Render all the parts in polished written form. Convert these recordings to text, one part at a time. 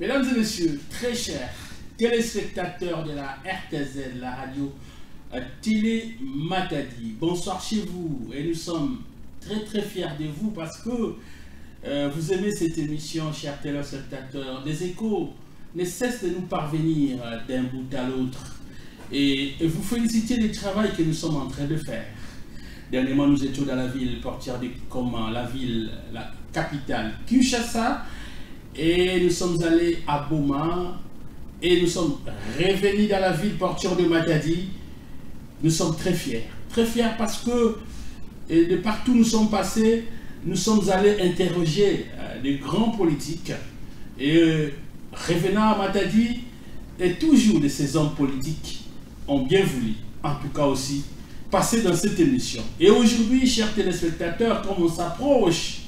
Mesdames et messieurs, très chers téléspectateurs de la RTZ, la radio Télé Matadi, bonsoir chez vous. Et nous sommes très fiers de vous parce que vous aimez cette émission, chers téléspectateurs. Des échos ne cessent de nous parvenir d'un bout à l'autre. Et vous félicitez du travail que nous sommes en train de faire. Dernièrement, nous étions dans la ville portière de comment, la capitale Kinshasa. Et nous sommes allés à Boma et nous sommes revenus dans la ville portuaire de Matadi. Nous sommes très fiers parce que de partout où nous sommes passés, nous sommes allés interroger des grands politiques. Et revenant à Matadi, et toujours de ces hommes politiques ont bien voulu, en tout cas aussi, passer dans cette émission. Et aujourd'hui, chers téléspectateurs, comme on s'approche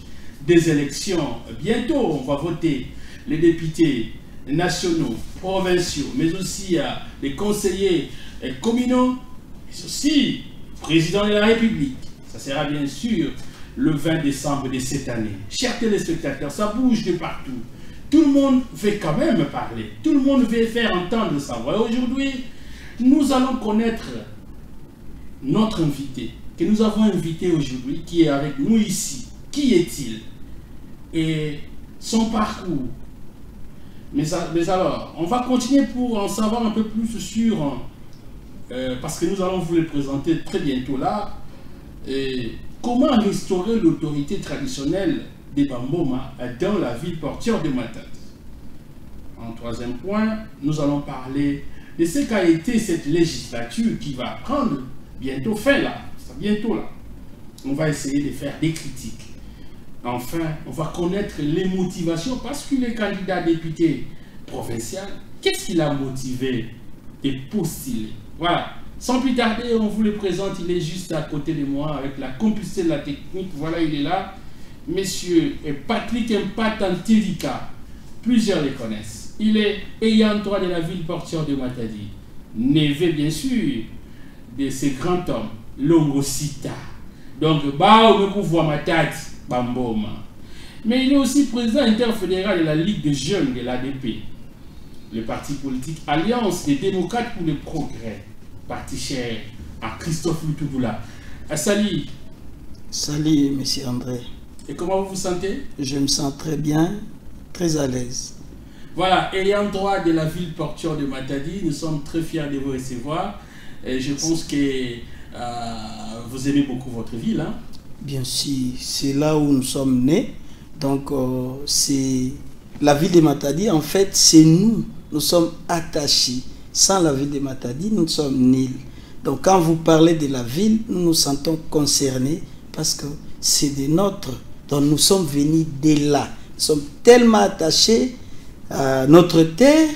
des élections, bientôt on va voter les députés nationaux, provinciaux, mais aussi les conseillers communaux, mais aussi le président de la République. Ça sera bien sûr le 20 décembre de cette année. Chers téléspectateurs, ça bouge de partout. Tout le monde veut quand même parler. Tout le monde veut faire entendre sa voix. Aujourd'hui, nous allons connaître notre invité, que nous avons invité aujourd'hui, qui est avec nous ici. Qui est-il? Et son parcours. Mais alors, on va continuer pour en savoir un peu plus sur, parce que nous allons vous le présenter très bientôt là, comment restaurer l'autorité traditionnelle des Bamboma dans la ville portière de Matadi. En troisième point, nous allons parler de ce qu'a été cette législature qui va prendre bientôt fin là, bientôt là. On va essayer de faire des critiques. Enfin, on va connaître les motivations parce qu'il est candidat député provincial. Qu'est-ce qui l'a motivé de postuler? Voilà. Sans plus tarder, on vous le présente. Il est juste à côté de moi avec la complicité de la technique. Voilà, il est là. Monsieur Patrick Mpatantilika. Plusieurs le connaissent. Il est ayant droit de la ville portière de Matadi. Neveu, bien sûr, de ce grand homme, Longosita. Donc, bah, on voit Matadi. Bamboma. Mais il est aussi président interfédéral de la Ligue des jeunes de l'ADP, le parti politique Alliance des démocrates pour le progrès, parti cher à Christophe Lutudoula. Salut. Salut, monsieur André. Et comment vous vous sentez? Je me sens très bien, très à l'aise. Voilà, ayant droit de la ville portuaire de Matadi, nous sommes très fiers de vous recevoir. Et je pense que vous aimez beaucoup votre ville, hein? Bien sûr, c'est là où nous sommes nés. Donc, c'est la ville de Matadi. En fait, c'est nous. Nous sommes attachés. Sans la ville de Matadi, nous sommes nuls. Donc, quand vous parlez de la ville, nous nous sentons concernés parce que c'est de notre. Donc, nous sommes venus de là. Nous sommes tellement attachés à notre terre.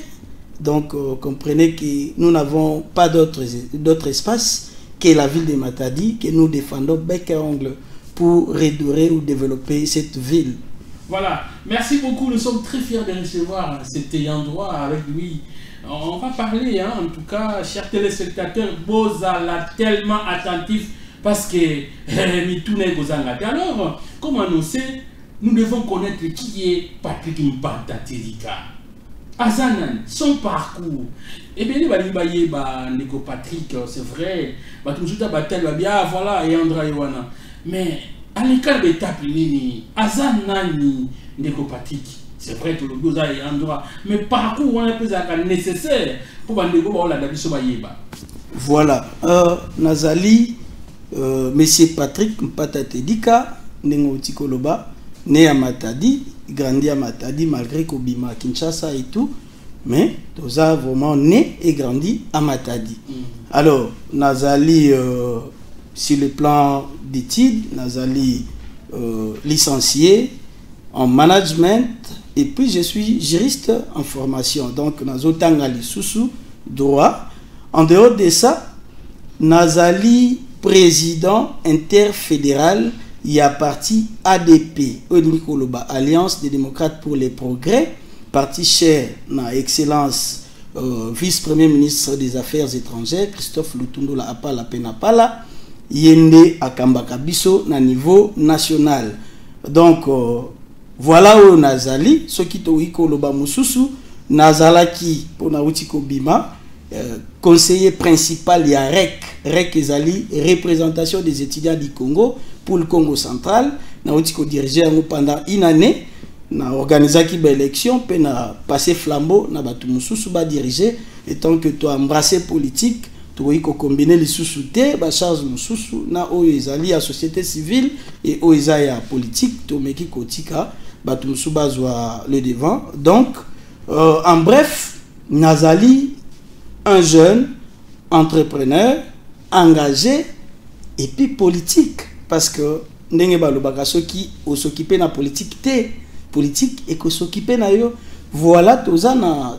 Donc, comprenez que nous n'avons pas d'autre espace que la ville de Matadi, que nous défendons bec et ongle pour redorer ou développer cette ville. Voilà, merci beaucoup, nous sommes très fiers de recevoir cet ayant droit avec lui. On va parler, hein, en tout cas, chers téléspectateurs, Bozala tellement attentifs parce que alors, comme annoncé, nous devons connaître qui est Patrick Mpatantilika. Azanan, son parcours. Et bien, Nico Patrick, c'est vrai, voilà, et Andra Iwana. Mais à l'écart des tapes, Azanani, Nico Patrick, c'est vrai que le Goza et Andra, mais parcours, on est plus nécessaire pour la voilà, Nazali, monsieur Patrick Mpatantilika, Nengo Tikoloba, né à Matadi, grandi à Matadi malgré Kobima à Kinshasa et tout, mais tous a vraiment né et grandi à Matadi. Alors, Nazali, sur le plan d'études, Nazali licencié en management et puis je suis juriste en formation. Donc, Nazotangali Soussou, droit. En dehors de ça, Nazali président interfédéral. Il y a parti ADP, Alliance des démocrates pour le progrès, parti cher na excellence vice-premier ministre des Affaires étrangères, Christophe Lutudoula Apala Penapala, Yende Akambaka Biso na niveau national. Donc, Voilà où Nazali, ce qui toiko loba mususu, Nazalaki pour Nautiko Bima, conseiller principal ya REC ezali représentation des étudiants du Congo pour le Congo central, Nautiko dirigé pendant une année, na organisé qui élection, puis na passé flambeau, na batu mususu ba dirigé, et tant que tu as embrassé politique, tu as combiner les sous-soutés, ba charge mususu, na o ezali à société civile et o ezali à politique, to meki kotika. Le devant. Donc, en bref, Nazali, un jeune entrepreneur, engagé et puis politique. Parce que Ndenge Balobaka qui s'occupe de la politique, et qu'on s'occupe de yo. Voilà, tout un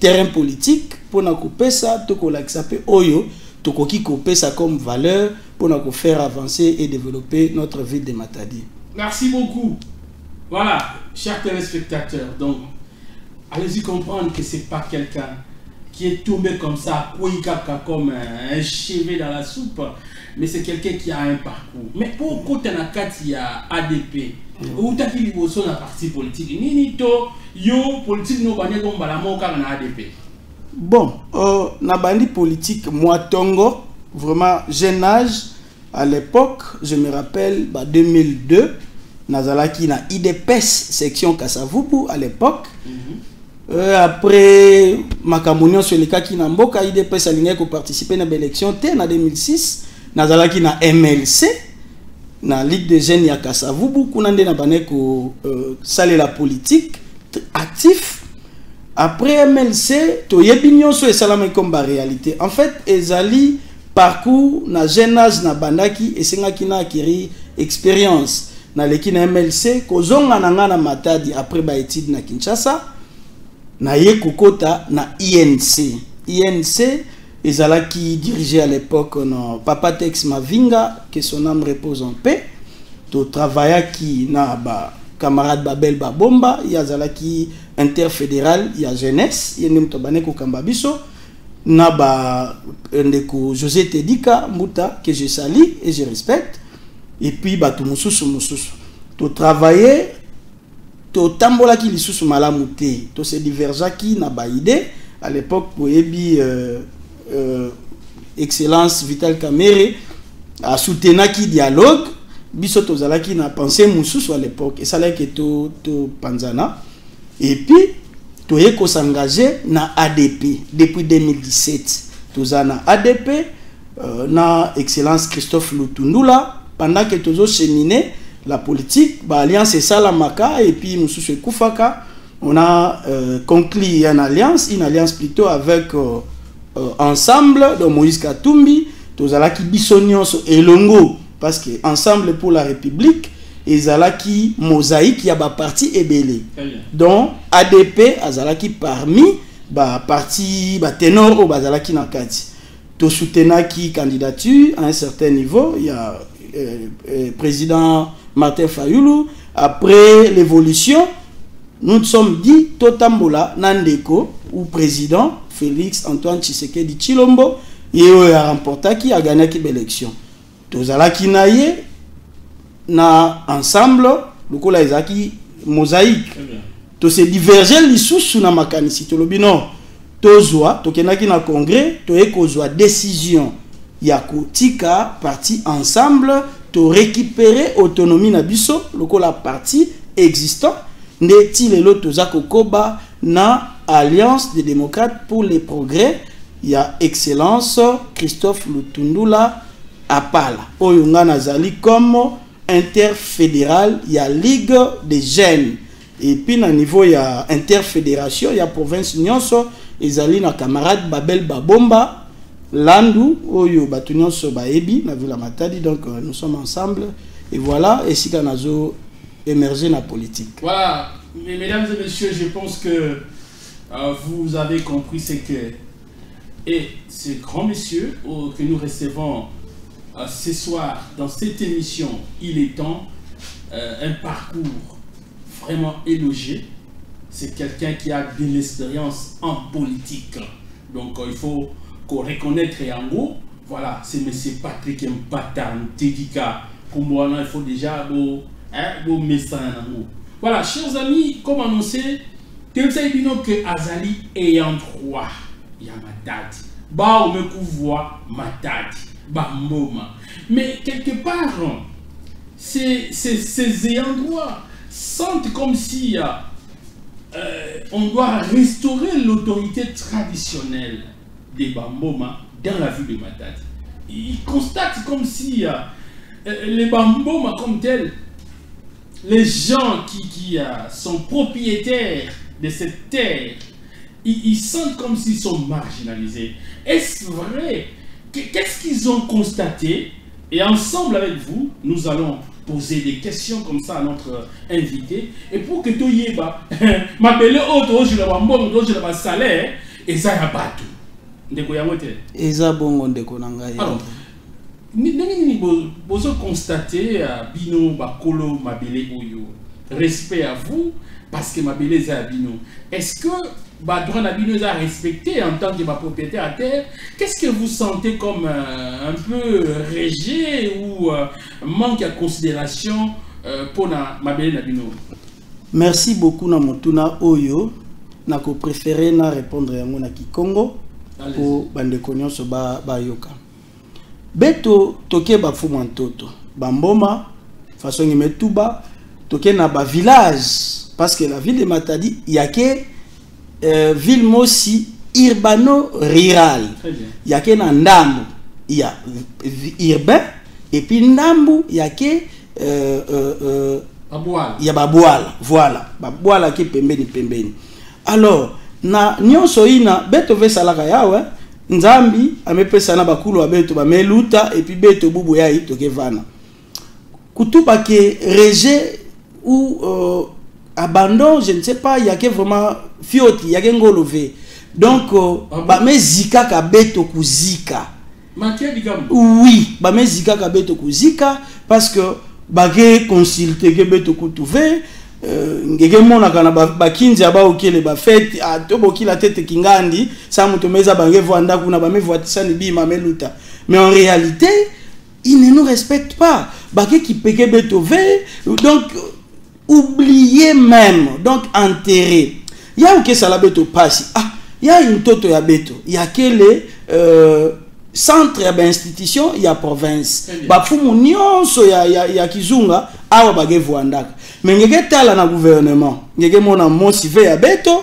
terrain politique pour nous couper ça, tout qu'on l'accepte oyo, tout qu'on couper ça comme valeur pour nous faire avancer et développer notre ville de Matadi. Merci beaucoup. Voilà, chers téléspectateurs, donc allez-y comprendre que c'est pas quelqu'un qui est tombé comme ça, comme un cheveu dans la soupe, mais c'est quelqu'un qui a un parcours. Mais pourquoi tu as ADP ou tu as un parti politique? Politique ADP. Bon, na bandi politique, moi Tongo, vraiment jeune âge, à l'époque, je me rappelle, 2002, Nazalaki na IDPS section Kasavubu à l'époque. Après Makamounion sur les cas qui n'a pas IDPS aligné pour participer à l'élection en 2006. Nazalaki na MLC na Ligue des jeunes ya Kasavubu kunande na baneko saler la politique actif. Après MLC to yebinyo so esalama comme réalité. En fait, ezali parcours na jeune âge na bandaki et sengaki na akiri expérience. Na leki na MLC kozonga na nga na Matadi après ba étude na Kinshasa na ye kokota na INC ezalaki dirigé à l'époque non Papa Tex Mavinga que son âme repose en paix to travailla qui na ba camarade Babel Babomba yazalaki interfédéral ya jeunesse yene mtobane ko kambabiso na ba ndeko José Tedika Mouta que je salue et je respecte. Et puis batu mususu to travailler to tambola ki lisusu malamu te to se diverja ki na ba idée à l'époque pour ebi excellence Vital Kamerhe a soutenu ki dialogue biso to zalaki na pensée mususu à l'époque et ça là que to panzana et puis to yeko s'engager na ADP depuis 2017 to zana ADP na excellence Christophe Lutundula. Pendant que tous cheminé la politique, l'alliance Salamaka et puis Moussouche Koufaka, on a conclu une alliance plutôt avec Ensemble de Moïse Katumbi, tous qui Bissonion et Longo, parce que Ensemble pour la République, et Zalaki Mosaïque, il y a un parti ébélé. Donc ADP, Azalaki parmi, parti ténor ou Bazalaki Nakati. Tout soutenir qui candidature à un certain niveau, il y a président Martin Fayoulou. Après l'évolution, nous sommes dit Totambola Nandeko ou président Félix Antoine Tshisekedi Tshilombo et a remporté qui a gagné l'élection. Tozala Kinaye na ensemble le kola ezaki mosaïque. To se diverger l'issue sous na makanisi to lobino tozwa tokenaki na congrès to ekozwa décision ya kotika parti ensemble to récupérer autonomie na biso lokola parti existant ndeti lelo toza kokoba na alliance des démocrates pour les progrès ya excellence Christophe Lutundula apala oyo nga nazali comme interfédéral ya ligue des jeunes et puis na niveau ya interfédération ya province nyonso ezali na camarade Babel Babomba Landu, Oyo, Batunion Sobaebi, na Villa Matadi, donc nous sommes ensemble. Et voilà, et si Kanazo émerger dans la politique. Voilà, mesdames et messieurs, je pense que vous avez compris ce que. Et ce grand monsieur que nous recevons ce soir dans cette émission, il est temps, un parcours vraiment élogieux. C'est quelqu'un qui a de l'expérience en politique. Donc il faut qu'on reconnaître en gros, voilà, c'est M. Patrick Mpata Tedika. Comme il faut déjà beau message en gros. Voilà, chers amis, comme annoncé, tu sais que Azali ayant droit, il y a Matadi. Ba me couvre Matadi, ba Mboma. Mais quelque part, ces ayants droit sentent comme si on doit restaurer l'autorité traditionnelle des Bamboma dans la ville de Matadi. Ils constatent comme si les Bamboma comme tels, les gens qui sont propriétaires de cette terre, ils sentent comme s'ils sont marginalisés. Est-ce vrai? Qu'est-ce qu'ils ont constaté? Et ensemble avec vous, nous allons poser des questions comme ça à notre invité. Et pour que tout y ait, ma belle autre, je l'ai pas salaire, et ça y a pas tout. Et ça bon, alors, vous constatez bino bakolo mabele oyo. Respect à vous parce que mabele est bino. Est-ce que droit na bino est respecté en tant que propriétaire à terre? Qu'est-ce que vous sentez comme un peu rejet ou manque de considération pour na mabele na bino? Merci beaucoup na motuna oyo na ko préférer na répondre yango na Kikongo pour bande nyonso ba yoka. Beto toke ba fumu ntoto bamboma façon ngemetuba toke na ba village parce que la ville de Matadi y a que ville mosi urbano rural y a que na ndambu y a urbain et puis ndambu y a que y a babwala voilà babwala ki pembeni alors na nyonso ina beto vesalaka yawe Nzambi amepesa na bakulu abeto ba meluta et puis beto bubu ya itoke vana kutuba ke rejet ou abandon, je ne sais pas, il y a que vraiment fioti, il y a que ngolové. Donc ba mezika ka beto kuzika. Oui, ba mezika ka beto kuzika parce que ba ke consulter ke beto kutuve ngege mona kana ba kinzi aba okele ba fete atoboki la tête kingandi sa muto meza bange vanda kuna ba mevoatisa ni bima meluta. Mais en réalité, ils ne nous respectent pas. Ba ke kipeke beto ve donc oubliez même, donc enterré. Il y a que ça la beto passe. Ah, il y a une toto ya beto. Il y a que les centre ya institution, il y a province. Ba fumu nyonso ya kizunga awa bage vuandaka. Mais ngeke tala na gouvernement. Ngeke mona monsive ya beto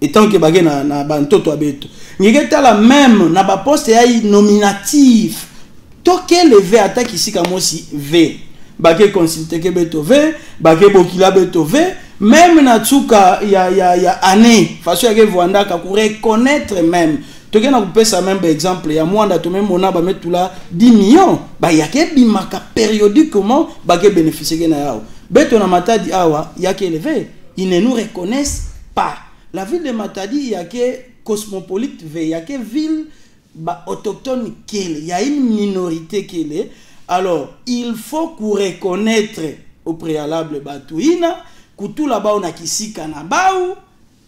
etant que bage na ba toto ya beto. Ngeke tala même na ba poste ya nominatif. Toke levé attaque ici comme aussi V. Bage consulter ke beto V, bage bokila beto V, même na tsuka ya année, façon ya vuandaka pour reconnaître même. Toke na kupesa même par exemple ya mwanda to même mona ba metula 10 millions, ba yake bimaka périodiquement bage bénéficier na yao. Beto na Matadi awa yake élevé, ils ne nous reconnaissent pas. La ville de Matadi yake cosmopolite V, yake ville ba autochtone kele, il y a une minorité kele. Alors, il faut qu'on reconnaître au préalable Batouina, que tout là-bas on a kisika na baou,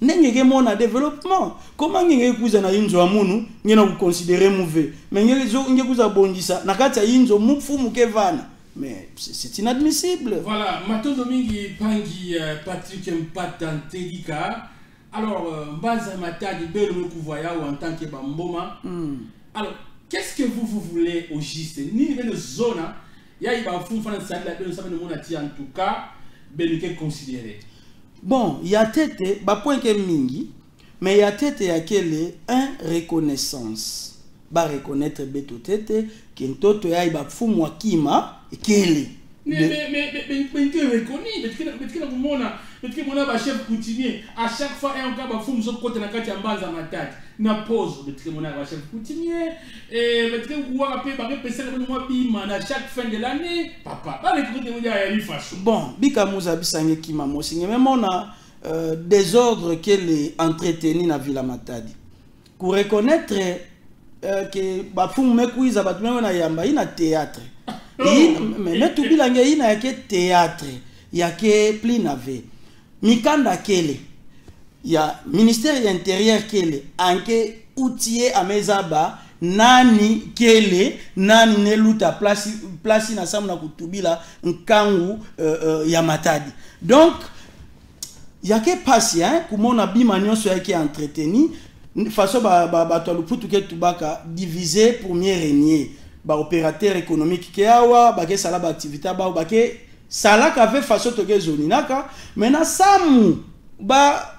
n'engege mon développement. Comment n'engege kuza na inzo amunu, n'engege vous considérer mauvais. Mais n'engege kuza bondisa, nakata inzo mufu mukevana. Mais c'est inadmissible. Voilà, Mato Domingi Pangi Patrick Mpatantelika. Alors, Mbaza Matadi Belo Mukuvaya ou en tant que Bamboma. Alors, qu'est-ce que vous voulez au juste? Ni le zone, il y a un fou fan de ça, en tout cas, ben considéré. Bon, il y a tête, bah point que mingi, mais il y a tête et à quelle reconnaissance. Bah reconnaître beto tête, qu'un toto ya ba fou moi kima et quelle. Mais tu reconnais, mais tu mon chef coutumier à chaque fois un cas ba fou nous côté na kati ya mbanza matati na pose mais mon chef coutumier et mais tu vois après ba pesa moi bima na chaque fin de l'année papa ba le côté mondia ya façon. Bon, bika muza bisange kima mosinge même on a désordre qu'elle est entretenu na Villa Matadi. Pour reconnaître que ba fou me kuiza ba tume na yamba ina théâtre. Mais tout bilange ina yake théâtre, yake plinave. Mikanda kele, il y a ministère intérieur kele, anke outillé à mezaba nani kele nani neluta place na samu na kutubila nkangu ya Matadi. Donc yake pasi kumona bima nyonso yake entreteni façon ba toluputu ke tubaka diviser pour mieux régner. Ba opérateur économique ke awa ba ke sala ba activité ba ke sala ka fait façon to ke zoni naka maintenant samu ba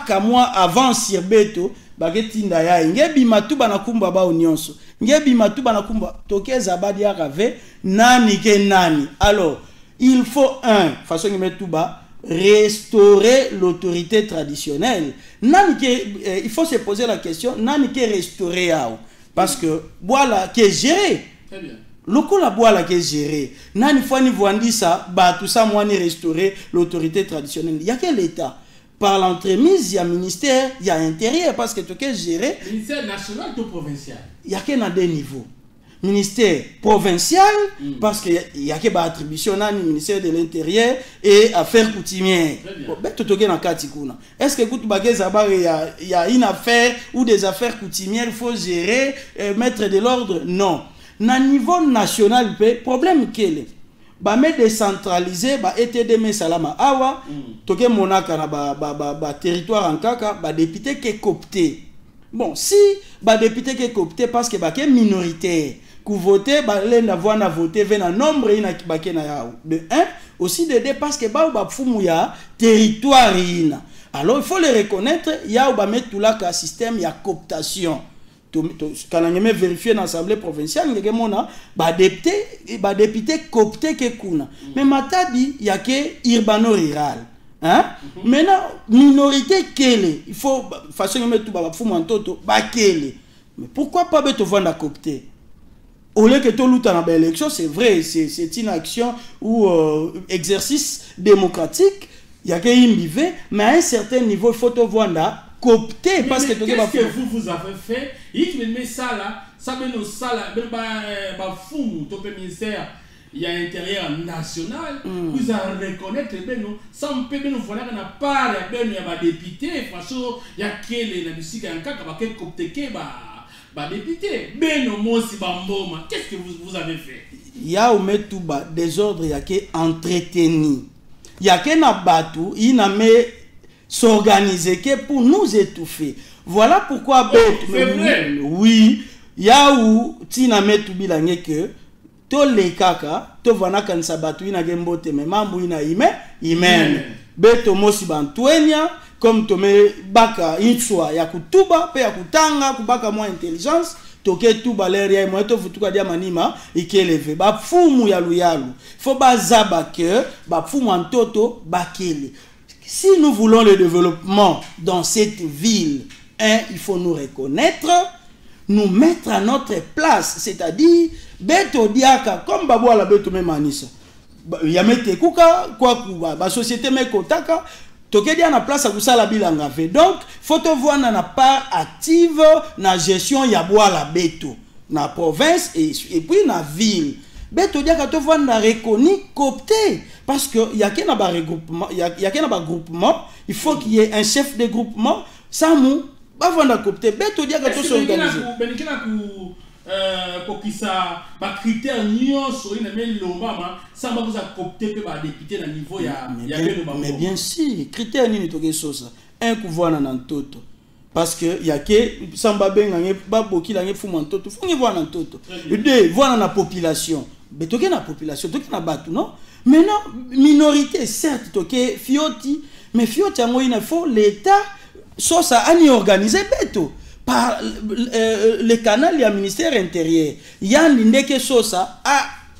kamwa avant sirbeto ba ke tinda ya ngebi matu bana kumba ba nyonso ngebi matu bana kumba to ke zabadi ya kave nani ke nani. Alors il faut façon ngemetu ba restaurer l'autorité traditionnelle. Nani ke il faut se poser la question nani ke restaurer yao. Parce que voilà qui est géré. Très bien. Lokola boala qui est géré. Nani fwani voandi ça, bah tout ça moi ni restaurer l'autorité traditionnelle. Il y a quel état? Par l'entremise, il y a ministère, il y a intérieur parce que tout est géré. Ministère national ou provincial? Il y a qu'un à des niveaux. Ministère provincial parce qu'il y a que ba attribution nani ministère de l'intérieur et affaires coutumières. Est-ce que il y a une affaire ou des affaires coutumières il faut gérer mettre de l'ordre? Non. Na niveau national problème quel est? Ba me décentraliser ba ETD me salama awa toke monaka na ba territoire en kaka ba député qui copté. Bon si ba député qui copté parce que ba minoritaire voter na voter vena nombre ina kibake na yao de 1 aussi de 2 parce que ba fumu ya territoire ina. Alors il faut le reconnaître ya ba mettre tout là ka système ya cooptation kana ngeme vérifier dans l'assemblée provinciale ngeke mona ba député coopté ke kuna mais Matadi ya ke urbano rural maintenant minorité kele il faut façon ngeme tout ba fumu antoto ba kele mais pourquoi pas beto vanda coopté? Au lieu que tout le temps dans l'élection, c'est vrai, c'est une action ou exercice démocratique, il y a qu'un niveau, mais à un certain niveau, il faut te voir là, coopter parce que qu'est-ce que vous avez fait? Il met ça là, ça met nos salles, bah fou, top ministère, il y a intérieur national, vous allez reconnaître ben nous, ça on peut nous voir qu'on a pas ben il y a des députés, façon il y a quel la musique en cas qu'on va coopter député, ben au si bamboma, qu'est-ce que vous avez fait? Il y a au tout bas désordre, il y a qui entretenu. Il y a qui n'a batu, il n'a mais s'organiser que pour nous étouffer. Voilà pourquoi oui, il y a où tina met tout bilangue que to les kaka, to vana kan sabatu ina gembote me mambu ina imen. Beto mosi bantuenya comme tome baka inswa ya kutuba pe ya kutanga kubaka mo intelligence toke tuba leria mo to futuka dia manima ikeleve ba fumu ya luyalu faut bazaba que ba fumu antoto bakele. Si nous voulons le développement dans cette ville, il faut nous reconnaître, nous mettre à notre place, c'est-à-dire beto diaka comme babo la beto me manisa yamete kuka kwa kuba ba société me kotaka toke dia na place à kusala bilanga fait. Donc faut te voir na part active na gestion ya bois la beto na province et puis na ville. Beto diaka to voir na reconnu coopté parce que y a qu'un ba regroupement y a qu'un ba groupement, il faut qu'il y ait un chef de groupement ça mou ba vanda coopté. Beto diaka to s'organiser pour qui ça ba critère nyonso ina me lomba ça va vous a coopté pe ba député na niveau ya mais bien sûr critère nini to ke sosa un kuvoir na ntoto parce que y a que samba benga ba boki la ngefu ntoto faut voir na ntoto deux voir na population mais to ke na population to ke na batu non maintenant minorité certes to ke fioti mais fioti yango il faut l'état sosa ani organiser beto par le canal du ministère intérieur. Il y a une sosa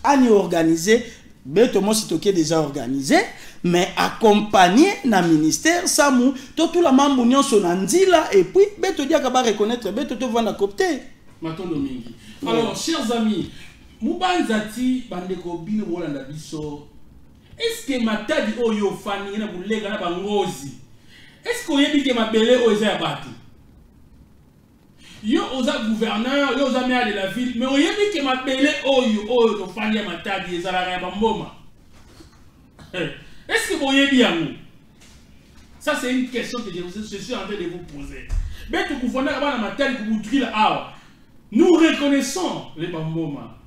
à nous organiser. Beto mo sitoké déjà organisé, mais accompagné na ministère Samu, tout la membre union son andila et puis beto dia ka ba reconnaître beto to vanda copter. Matondo mingi. Alors chers amis, mubanzati bandeko bino bolanda biso. Est-ce que Matadi oyo fani na bulega na bangozi? Est-ce que oyebi ke mabele oyo ya batu? Yo oza gouverneur, yo oza maire de la ville, mais oyebi ke mabele oyo to fani ya Matadi ezala ya bamboma. Est-ce que oyebi yango? Ça c'est une question que je suis en train de vous poser. Mais tu gouverneur ba na Matadi ku butri la awa. nous reconnaissons les Bamboma.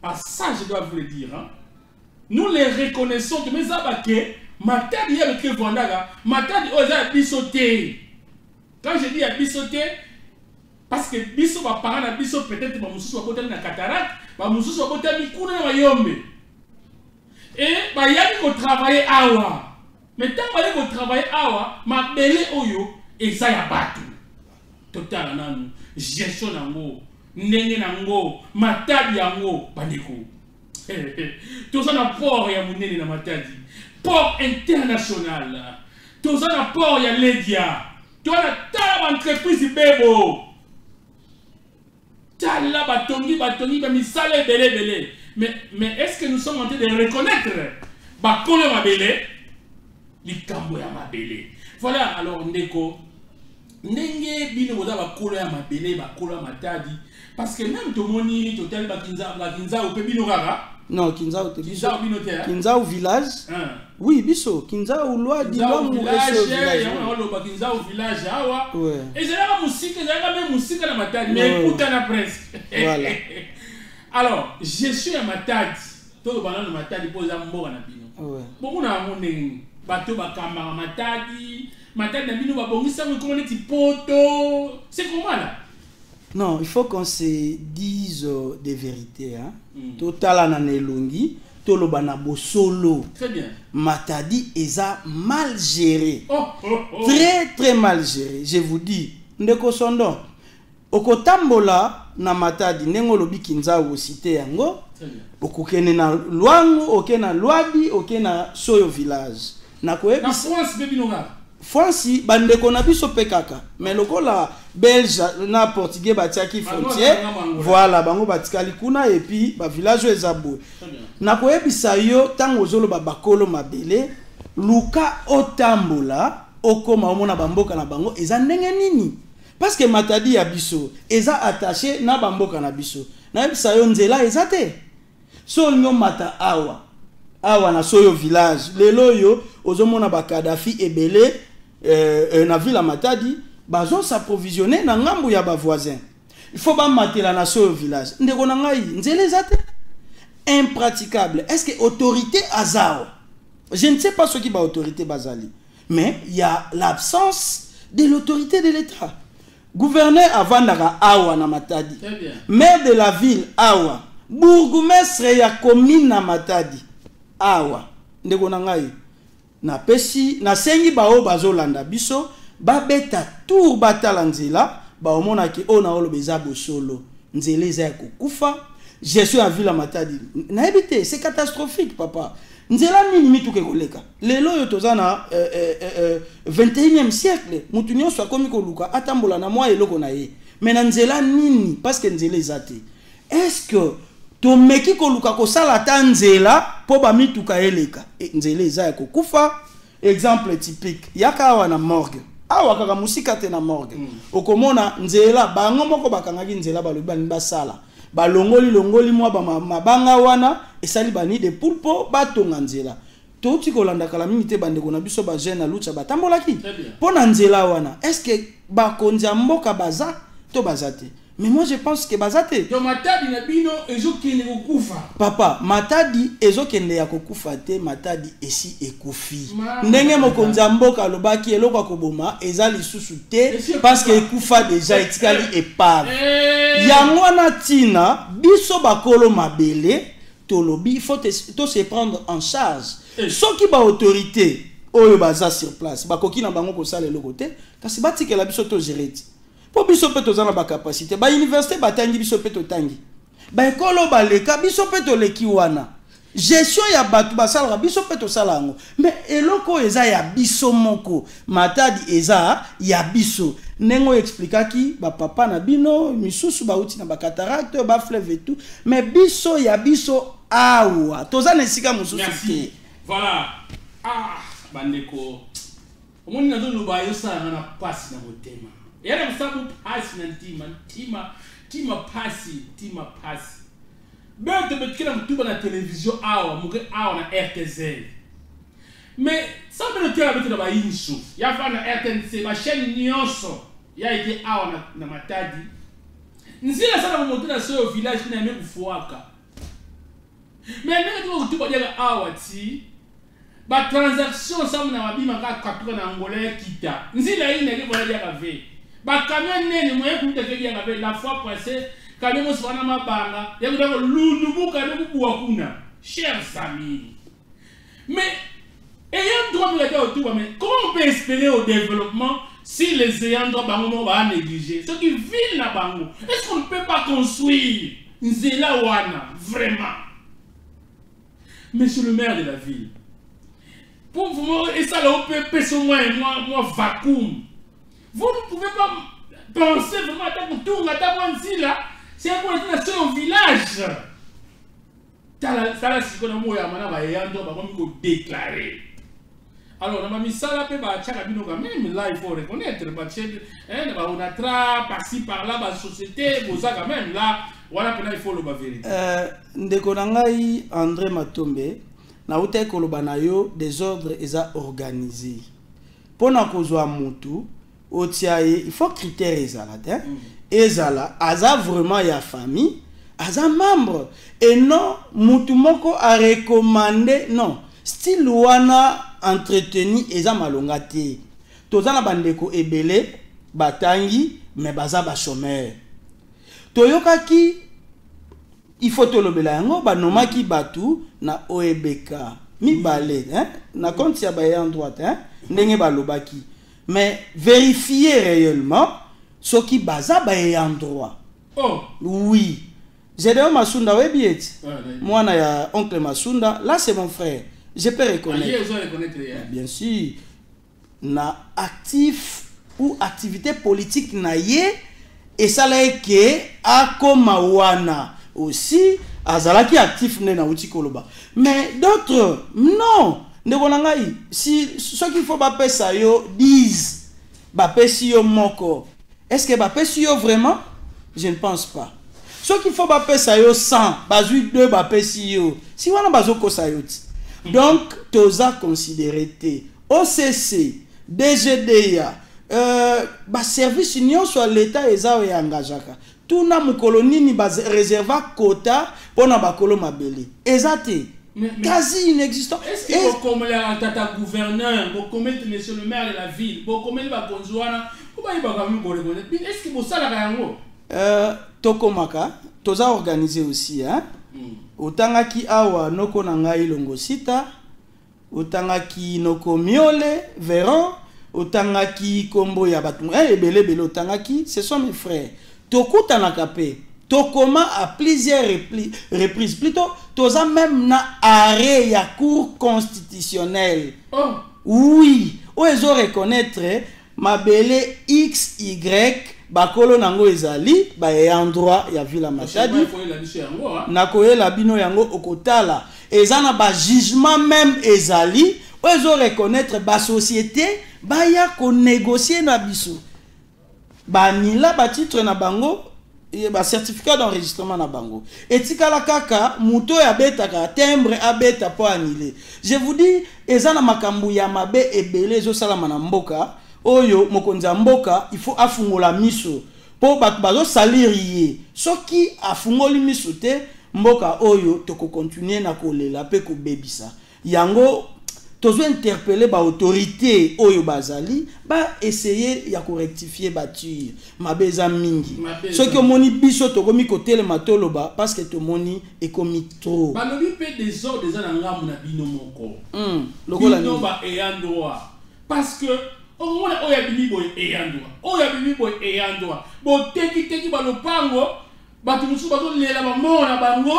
Ah, ça, je dois vous le dire. Hein. Nous les reconnaissons. Mais ça va que Matadi est avec Vandaga. Matadi osa bisoté. Quand je dis à bisoté, parce que biso va parler à biso peut-être que Moussou soit côté de la cataracte, Moussou soit côté de Mikuna Wayombe. Et bah y a qui travailler awa. Mais tant que travailler awa, ma belle oyo et ça y a battu. Total nan gestion nango, ndenge nango, Matadi yango bandeko. Tout ça na port ya munene na Matadi. Port international. Tout ça na port ya Ledia. Tu as la entreprise bebo. Tu as la batongi, misale belé. Mais est-ce que nous sommes en train de reconnaître Bakolo ma belé, Likambo ya ma belé. Voilà, alors Ndeko, Nenge bino boda bakolo ya ma belé, bakolo ya Matadi. Parce que même tout le monde, total Bakinza ou Pebino Gaga. Non, Kinza ou Kinza ou Binoter. Kinza ou village. Oui, biso. Kinza ou loi di loi ou village. Kinza ou village. Et c'est là la musique, c'est là même musique à Matadi. Mais écoute la presse. Voilà. Alors, je suis à Matadi. Tout le monde Matadi pose un mot à Nabino. Beaucoup n'a mon nez. Bateau Bakama Matadi. Matadi Nabino va bon, ça me connaît petit poto. C'est comment là? Non, il faut qu'on se dise des vérités. Hein. Total ananelongi, tolobana bosolo. Très bien. Matadi eza mal géré. Très très mal géré. Je vous dis, ndeko sondo. Okotambola na Matadi nengo lobi Kinza ou cité yango. Très bien. Okokene na Luangu, okena Luadi, okena Soyo village. Na koyebi. Na France baby noga. France, bandeko na biso pekaka. Mais lokola belge na portugais batiaki frontière. Voilà, bango batikali kuna et puis ba village ezabou. Na koyebisa yo tango zolo ba bakolo mabele, luka otambola okoma omona bamboka na bango eza ndenge nini? Parce que Matadi ya biso eza attaché na bamboka na biso. Na yebisa yo nzela eza te. So nyo mata awa na Soyo village. Lelo yo ozomona ba Kadhafi ebele na ville à Matadi, bazo s'approvisionner na ngambu ya ba voisin. Il faut ba matela na Soyo village. Ndeko na ngai nzela ezate impraticable. Est-ce que autorité azao? Je ne sais pas ce qui va autorité bazali, mais il y a l'absence de l'autorité de l'État. Gouverneur avandara awa na Matadi. Maire de la ville awa. Bourgmestre ya commune na Matadi awa. Ndeko na ngai na pesi na sengi bao bazolanda biso babeta tour batala nzela baomona ki ona olobeza bosolo nzela eza ya kokufa. Je suis à ville Matadi na habité, c'est catastrophique papa. Nzela nini mituke koleka lelo yo tozana 21e siècle mutu nyonso akomi koluka atambola na mwa eloko na ye mais na nzela nini parce que nzela ezate. Est-ce que tomeki koluka kosala ta nzela po ba mituka eleka nzela eza ya kokufa? Exemple typique yaka awa na morgue awa kaka musika te na morgue okomona nzela bango moko bakangaki nzela balobi bani basala balongoli mwa mabanga wana esali bani de pulpo batonga nzela touti kolanda kala mingi te bandeko na biso ba jeune lucha batambolaki pona nzela wana. Est-ce que bakonzi ya mboka baza to bazate? Mais moi je pense que bazate. Donc Matadi na bino ezokende kokufa. Papa, Matadi ezokende ya kokufa te, Matadi esi ekufi. Ndenge mokonzi ya mboka lobaki eloko koboma eza lisusu te parce que ekufa déjà etikali epave. Yango na tina biso bakolo mabele tolobi il faut to se prendre en charge. Soki ba autorité oyo baza sur place bakoki na bango kosala eloko te kasi batikela biso to gérer. Po biso pe tozana ba capacité ba université batangi biso pe totangi ba ekolo baleka biso pe toleki wana gestion ya batu basala biso pe tosala ngo mais eloko eza ya biso moko Matadi eza ya biso nengo explikaki ba papa na bino misusu ba uti na ba cataracte ba fleuve et tout mais biso ya biso awa tozana esika mususu te. Voilà. Bandeko omoni na zo loba yo sala na passe na motema. Yana msabu pasi na tima pasi. Bete betkila mtuba na télévision awa, muge awa na RTZ. Mais ça me le tient na ba insu. Ya fa na RTNC, ma chaîne nyonso. Ya été awa na Matadi. nzela sana monter na so au village na me kufuaka mais ndio tu badia awati ba transaction ça na mabima ka kapika na ngolé kita nzila ine ke bola dia kave ba camion nene moye ku te dia kave la fois passée camion mo swana mabanga ya kuda lundu buka ne kubuwa kuna chers amis mais ayant droit de la autour mais comment on peut espérer au développement si les ayants droit bango va négliger ceux qui vivent na bango est-ce qu'on ne peut pas construire nzela wana vraiment monsieur le maire de la ville pour vous et ça là on peut sur moi vacuum vous ne pouvez pas penser vraiment à ta tour à ta nzela c'est pour la nation au village ça là si qu'on a moya mana ba ayant droit bango déclarer. Alors, on a mis ça là, même là, il faut reconnaître, on a tra par-ci par-là, la société, quand même là, voilà que là, il faut le vérité. Ndekonangai André Matombe, na ute kolobanayo des ordres eza organisés. Pona kozwa mutu, otiaye, il faut critères ezala, ezala, aza vraiment ya famille, aza membre, et non, mutu moko a recommandé, non, style wana entretenu eza malonga te tozana bandeko ebele batangi mais baza ba chômeur toyokaki il faut tolobela yango banomaki batu na OEBK mibale na compte ya ba en droite ndenge balobaki mais vérifier réellement ce qui baza ba en droit. Oh oui Gédéon Masunda webiet mwana ya oncle Masunda là c'est mon frère. Je peux reconnaître. Bien sûr. Na actif ou activité politique na ye et ça là que akoma wana aussi azalaki actif na uti koloba. Mais d'autres non. Ndekonangai si ce qu'il faut ba pesa yo disent ba pesi yo moko. Est-ce que ba pesi yo vraiment? Je ne pense pas. Ce qu'il faut ba pesa yo 100, bazu 2 ba pesi yo. Si wana bazoko sayoti. Donc, toza considéré OCC, DGDA, service union sur l'État et ça engagaka. Tout na mukolonie ni réserva quota pour na bakolo mabele. Exacté. Quasi inexistant. Est-ce que vous comme la tata gouverneur, vous comme monsieur le maire de la ville, vous comme ba konzwana, vous ba iba kamu ko reconnaître. Est-ce que vous ça la yango? Tokomaka, toza organisé aussi Otangaki awa noko nangai longo sita, otangaki noko miole, veron, otangaki kombo ya batu, ebele bele otangaki, ce sont mes frères. Tokuta nakape, tokoma à plusieurs reprises, plutôt toza même na arrêt ya cour constitutionnelle. Oh. Oui, oezo reconnaître mabele XY bakolo nango ezali ba endroit ya Villa Matadi na koyela bino yango okotala ezana ba jugement même ezali ozo reconnaître ba société ba ya ko négocier na biso ba nila ba titre na bango ba certificat d'enregistrement na bango etikala kaka muto ya betaka timbre abeta po anile. Je vous dis ezana makambu ya mabe ebele ezo salama na mboka oyo mokonza mboka il faut afungola miso po bato bazo salirier soki afungoli miso te mboka oyo toko continuer na kolela pe ko bebisa yango tozo interpeller ba autorité oyo bazali ba essayer ya ko rectifier bature mabeza mingi soki omoni biso tokomi kotele matoloba parce que tomoni ekomi trop ba lobi pe des ordres des na ngamu na bino moko lokola bino ba eyandwa parce que on a oya bibibo eyandwa bo teki ba lopango batu musu bazo lela ba mona bango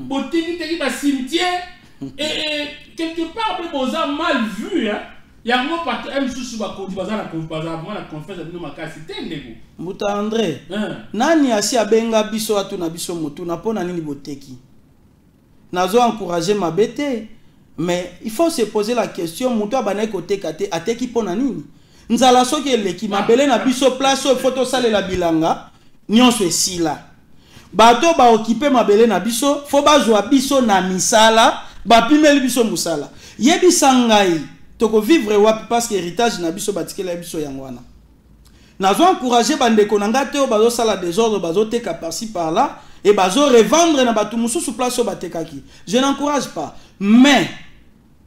bo teki ba cimetière et quelque part pe boza mal vu yango pat musu ba kondi bazana na confesse bino makasi tendeko Muta André nani asi abenga biso atu na biso mutu na pona nini boteki nazo encourager mabete. Mais il faut se poser la question, mutu abana kote kate ateki pona nini? Nzala soki eleki mabele na biso place o photo sale la bilanga nyonso esila. Bato ba occuper mabele na biso, fo bazwa biso na misala, ba pimeli biso musala. Yebi sangai toko vivre wapi parce que héritage na biso batikela biso yangwana. Nazo encourager bande konanga te o bazo sala désordre bazo teka par-ci par-là et bazo revendre na batu mususu place o batekaki. Je n'encourage pas. Mais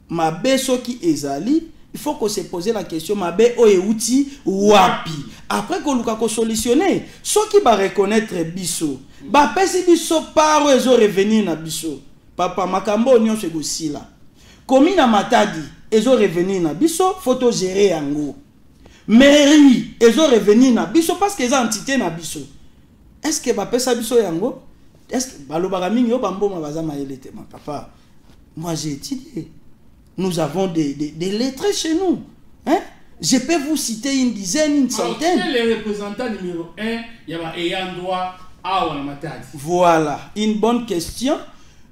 mabe soki ezali, il faut qu'on se pose la question mabe o euti wapi. Après qu'on luka ko solutionner, soki ba reconnaître biso, ba pesi biso paro ezo revenir na biso. Papa makambo nyon se gosila. Komi na Matadi ezo revenir na biso, photo gérer yango. Mairie ezo revenir na biso parce que eza entité na biso. Est-ce que ba pesa biso yango? Est-ce que balobaka mingi yo bambo mabaza mayelete ma papa? Moi j'ai étudié. Nous avons des lettrés chez nous. Hein? Je peux vous citer une dizaine, une centaine. Alors, les représentants numéro 1, il y a ayant droit à Matadi. Voilà, une bonne question.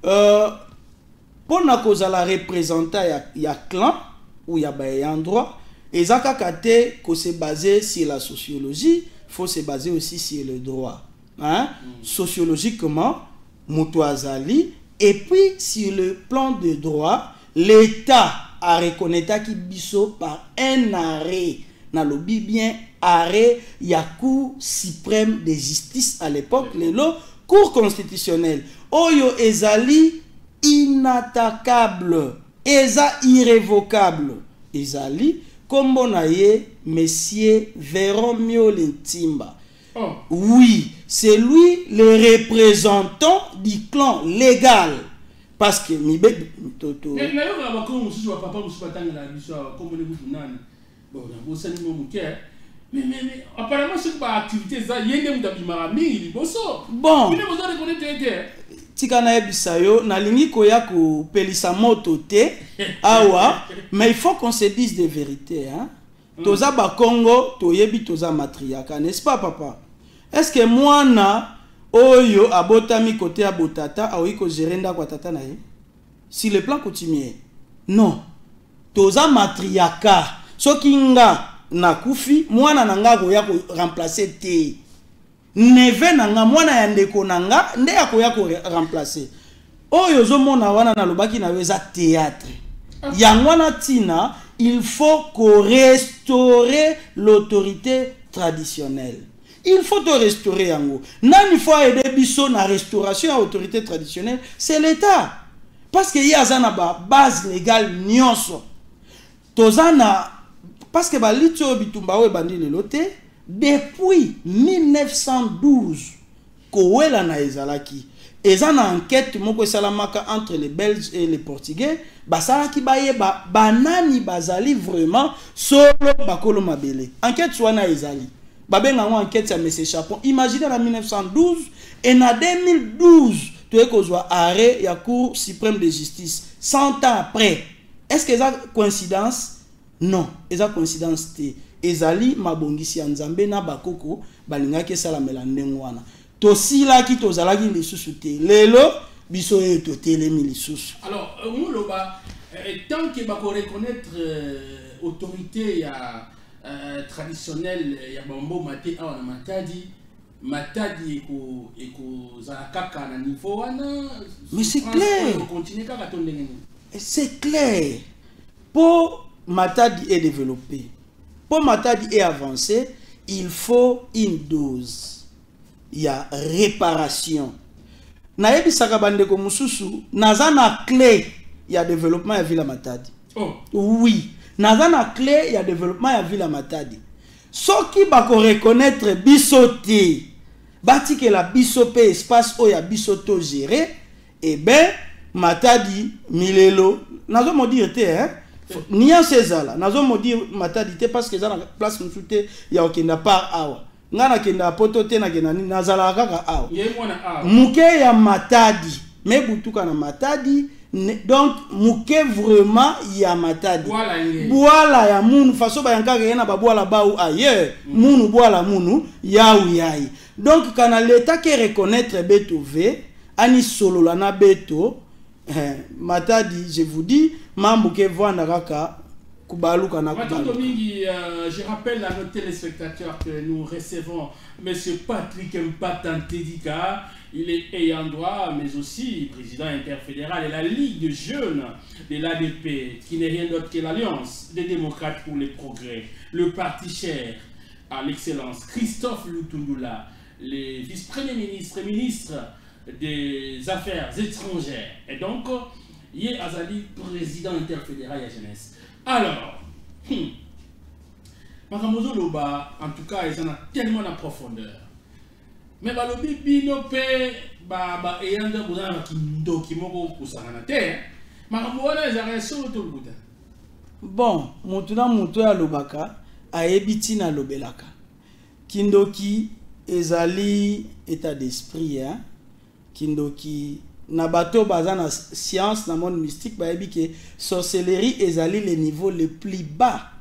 Pour la cause à la représentant, il y a clan ou il y a ayant droit. Et ça, quand c'est basé sur la sociologie, il faut se baser aussi sur le droit. Hein? Sociologiquement, Moutou Azali. Et puis, sur le plan de droit, l'État a reconnu qui biso par un arrêt. Dans le bien arrêt, il y a Cour suprême de justice à l'époque, le Cour constitutionnelle. Oyo ezali inattaquable, eza irrévocable. Ezali, comme on a dit, Monsieur Véron Miolentimba. Oh. Oui, c'est lui le représentant du clan légal. Parce que mais apparemment c'est pas activité ça yende mudabimara mingi liboso. Bon. Vous ne reconnaître tikana ebisayo na lingi koya ko pelisa moto te awa mais il faut qu'on se dise des vérités hein. Toza ba Congo toyebi toza matriaka n'est-ce pas papa? Est-ce que moi na oyo abotami côté abotata aoiko gerenda kwa tata na ye? Si le plan coutumier. Non. Toza matriaka. Sokinga na kufi mwana nanga koya ko remplacer te. Neve nanga mwana ya ndeko nanga nde akoya ko remplacer. Oyo zo mona wana na lobaki na weza théâtre. Yangwana tina, il faut qu'on restaurer l'autorité traditionnelle. Il faut te restaurer yango. Nani faut aider biso na restauration à l'autorité traditionnelle, c'est l'État. Parce que y a zana ba base légale nyonso. Tozana parce que ba litio bitumba we bandi le loté depuis 1912 kowela na ezalaki. Ezana enquête moko salamaka entre les Belges et les Portugais, basalaki baye banani bazali vraiment solo bakolo mabele. Enquête swana ezali. Babenga enquête ya Monsieur Chapon. Imaginez en 1912 et en 2012 tu es kozwa arrêt ya Cour suprême de justice 100 ans après. Est-ce que ça coïncidence? Non, eza coïncidence te. Ezali mabongisi ya Nzambe na bakoko balingaki salamela ndengwana. Tosila ki tozalaki lisusu te. Lelo biso e totelemi lisusu. Alors, Mouloba, tant que bako reconnaître autorité ya traditionnelle ya Bambo Maté awa na Matadi eko zakaka na niveau wana. Mais c'est clair. C'est clair. Pour Matadi est développé, pour Matadi est avancé, il faut une dose. Il y a réparation. Naebi sakabande ko mususu nazana clé il y a développement ya Villa Matadi. Oh. Oui, nazana clé il y a développement ya Villa Matadi. Soki bako reconnaître bisoté, bati que la bisope espace o ya bisoto géré, et ben Matadi milelo nazo mo dire te hein. Ni en César, nazo mo dire Matadi te parce que za na place msute ya okenda par awa. Ngana kenda poto te na kena nazala kaka awa. Muke ya Matadi, me butuka na Matadi, donc muke vraiment ya Matadi. Boala ya munu faso ba yankaka yena ba boala ba ou ailleurs, munu boala munu ya ou yai. Donc kana l'état qui reconnaître beto ve ani solo la na beto Matadi, je vous dis mambuke vanda kaka kubaluka na kubaluka. Je rappelle à nos téléspectateurs que nous recevons M. Patrick Mpatantedika. Il est ayant droit, mais aussi président interfédéral de la Ligue de jeunes de l'ADP, qui n'est rien d'autre que l'Alliance des démocrates pour le progrès, le parti cher à l'excellence Christophe Lutundula, le vice-premier ministre et ministre des Affaires étrangères. Et donc, il est Azali, président interfédéral de la jeunesse. Alors, Makamozo Loba, en tout cas, ils en ont tellement de profondeur. Mais balobi bino pe ba eyanda buzana kindoki moko kusangana te. Makambo wana ezaka solo to lubuta. Bon, mutuna muto ya lobaka ayebiti na lobelaka. Kindoki ezali état d'esprit hein. Kindoki na bato bazana science na monde mystique ba yebi ke sorcellerie ezali le niveau le plus bas.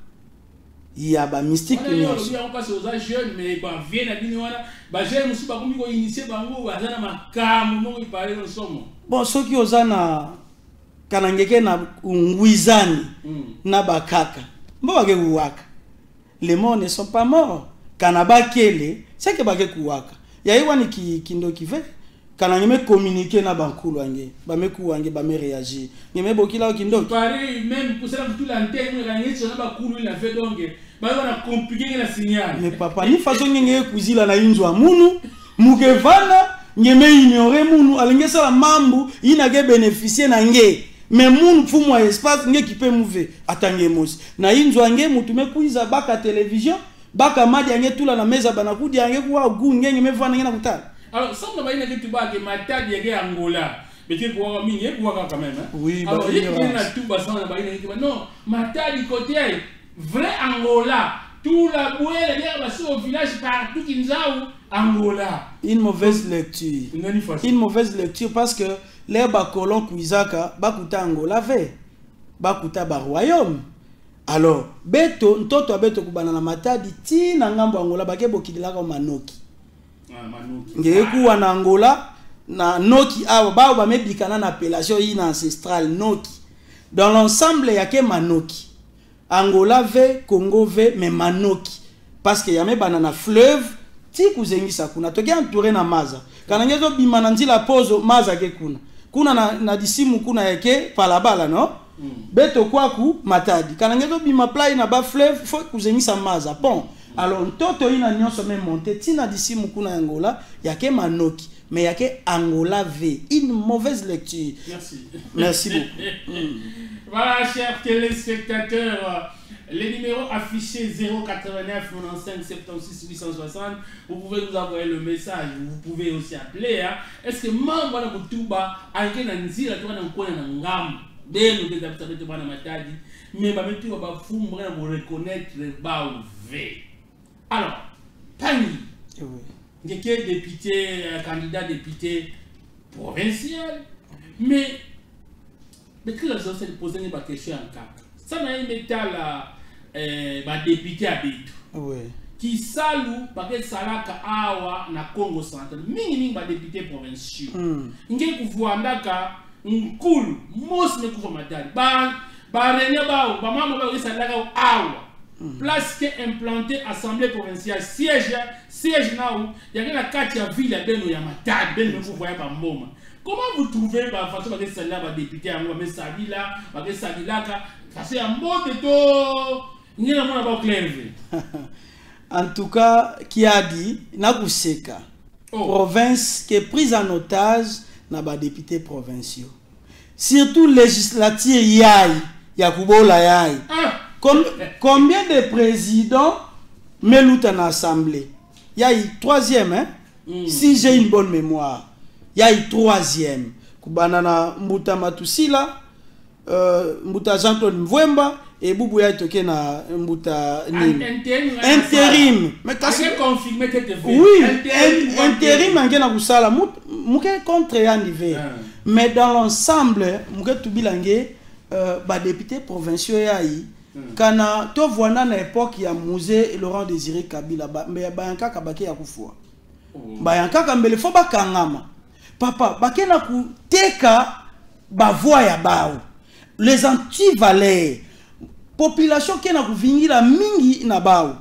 Il y a ba mystique on passe aux jeunes mais ba vieux na bino wana ba jeune musu ba komiko initier bango bazana makamu mo ipale no somo. Bon soki ozana kanangeke na ngwizani na bakaka mbo bake kuwaka. Les morts ne sont pas morts. Kanaba kele c'est que bake kuwaka. Ya iwa ni kindoki fait kana ngeme communiquer na bankulu wange ba meku wange ba me réagir ngeme bokila kindoki pareil même pour ça tout l'antenne ngani sur na bakulu il a fait donc ba wana compliquer la signal mais papa ni façon ngenge kuzila na inzo amunu mukevana ngeme ignorer munu alenge sala mambu inage bénéficier na nge mais munu fumo espace nge qui peut mouver atange mosi na inzo ange mutume kuiza baka télévision baka madi ange tula na meza bana kudi ange kwa gu ngenge mevana ngena kutala. Alors, ça on va dire que tu vas que Matadi est Angola, mais tu vois quand même. Oui, alors il y a tout bas ça non, Matadi côté vrai Angola, tout la bouée les gars au village partout Kinzaou Angola. Une mauvaise lecture. Une mauvaise lecture parce que les bakolon kuizaka bakuta Angola ve bakuta ba royaume. Alors, beto ntoto beto kubana na Matadi ti na ngambo Angola bakebo kidilaka manoki. Ngekuwa na Angola na noki awa bao ba mebikana na appellation ina ancestrale noki dans l'ensemble yake manoki Angola ve Congo ve mais manoki parce que yame bana fleuve ti kuzengisa kuna toki entouré na maza kana ngezo bimana nzila pozo maza ke kuna na disimu kuna yake palabala no beto kwaku Matadi kana ngezo bima play na ba fleuve faut kuzengisa maza bon. Alors, toto ina nyonso même monté, tina d'ici mukuna Angola, yake manoki, mais yake Angola V. Une mauvaise lecture. Merci. Merci beaucoup. Voilà, chers téléspectateurs, les numéros affichés 089 95 76 860, vous pouvez nous envoyer le message, vous pouvez aussi appeler. Hein. Est-ce que membre de Kutuba, Anke Nanzira, tu vas dans quoi dans Ngam, dès nous détecter de Matadi, mais bah tu vas vous reconnaître le bas V. Alors, Pani, il y a député, candidat député provincial, mais que la chose c'est poser une question en cap. Ça n'a pas été la député à Bito. Oui. Qui salue parce que Salaka Awa na Congo central. Mingi député provincial. Inge kuvuanda ka nkulu mos ne kuva Matadi. Ba renya ba mama ba Salaka Awa. Place qui est implantée assemblée provinciale siège là il y a la carte de ville de ya Matadi ben vous voyez pas moment. Comment vous trouvez la façon que celle-là va député en mais Sadila va Sadila ça c'est un mot de to ni na mona ba clair. En tout cas qui a dit nakuseka province qui est prise en otage na ba député provinciaux surtout législature ya kubola yai. Combien de présidents meloutent en assemblée? Il y a eu troisième, hein? Si j'ai une bonne mémoire. Il y a eu troisième. Kubanana Mbuta Matusila, Mbuta Jean-Claude Mvwemba, et Boubou ya toke na Mbuta intérim. Mais confirmé que oui, intérim en na kusala mouke contre yandivé. Mais dans l'ensemble, mouke tubilange ba député provinciaux yayi. Kana to voana na époque ya musée Laurent Désiré Kabila bayanka kabake ya kufua bayanka kambele fo bakangama papa bakena kuteka bavoa ya bao les anti-valeurs population kena kuvingira mingi na bao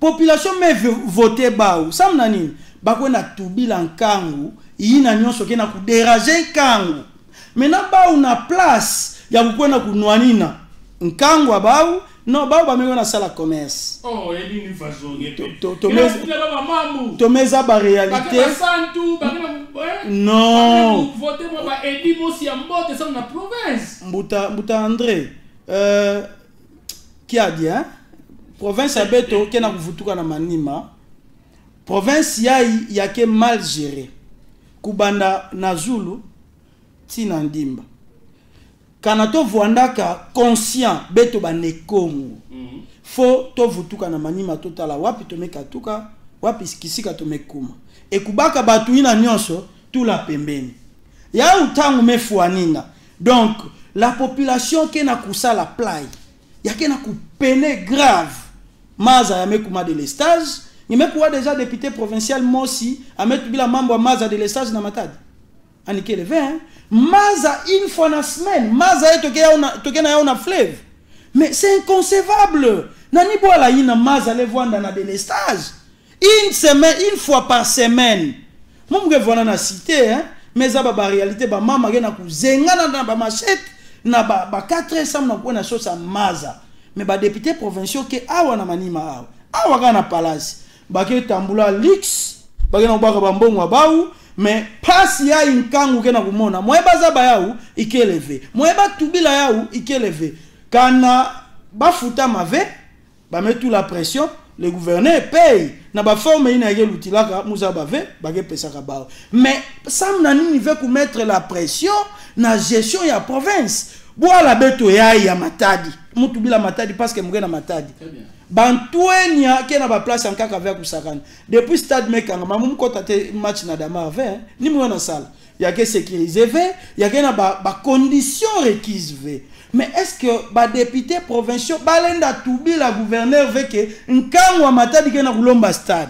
population me voter bao samna nini bakwena tubila nkangu ina nyonso kena kudéranger kangu mena bao na place ya kukwena kunwanina nkangu abau Non, bah on va ça la commerce. Oh, il y a une façon. Tomeza ba réalité. Non. Mbuta André. Qui a dit hein? Province à Beto, qui n'a pas na manima. Province y a que mal géré. Kubanda na Zulu, tina ndimba. Kanato voandaka conscient beto ba nekomu. Fo to vutuka na manima totala wapi tomeka tuka wapi kisika tomekuma. E kubaka batu ina nyonso tout la pembeni. Ya utangu mefuanina. Donc la population qui na kusala play. Ya ke na kupene grave. Maza ya mekuma de l'estage. Nimekuwa déjà député provincial mosi ametu bila mambo ya maza de l'estage na Matadi. Anike le vin. Maza une fois na semaine. Maza ye toke na yaona fleuve. Mais c'est inconcevable. Nani boala ina maza le voanda na de l'estage. Une semaine, une fois par semaine. Mumge voana na cité hein. Mais ça ba réalité ba mama ge na kuzenga na ba machette na ba 4 sam na ko na sosa maza. Mais ba député provincial ke awa na manima awa. Awa ga na palace. Ba ke tambula lix. Ba ke na ba ka mbongo baou. Mais pas ya inkangu ke na kumona. Moeba za ba yaou ikelevé. Moeba tubila yaou ikelevé. Kana ba futa mave ba met tout la pression. Le gouverneur paye. Na ba forme ina ye lutilaka muza bave ba ke pesa ka bao. Mais sam na nini veut mettre la pression na gestion ya province. Boala beto ya Matadi. Mutu bila Matadi parce que mugena Matadi. Très bien. Bantuenia qui na ba place en kaka avec Kusakana. Depuis stade mekanga mamu kota te match na dama avec ni mo na salle. Il y a que sécuriser ve, il y a que na ba conditions requises ve. Mais est-ce que ba député provinciaux balenda tubi la gouverneur ve que nkango Matadi ke na kulomba stade.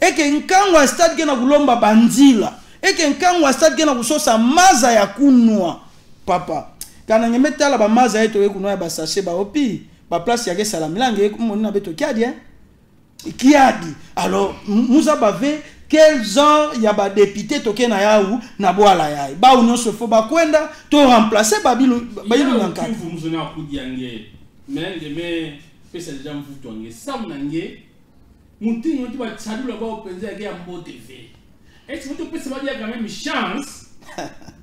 Et que nkango stade ke na kulomba bandila. Et que nkango stade ke na kusosa maza ya kunwa. Papa, kana nyemeta la ba maza yeto ye kunwa ba sachet ba opi. Ba place yake salamilange mona beto kiadi hein qui a dit alors nous abave quel genre ya ba député toke na yaou na boala yae ba union se faut ba kwenda to remplacer babilu nyanka vous nous on a coup diange mais pesa déjà mvuto nge sam nange mutinyo ti ba tsadula ba openza yake ya Mbote TV est-ce que tu peux se dire quand même chance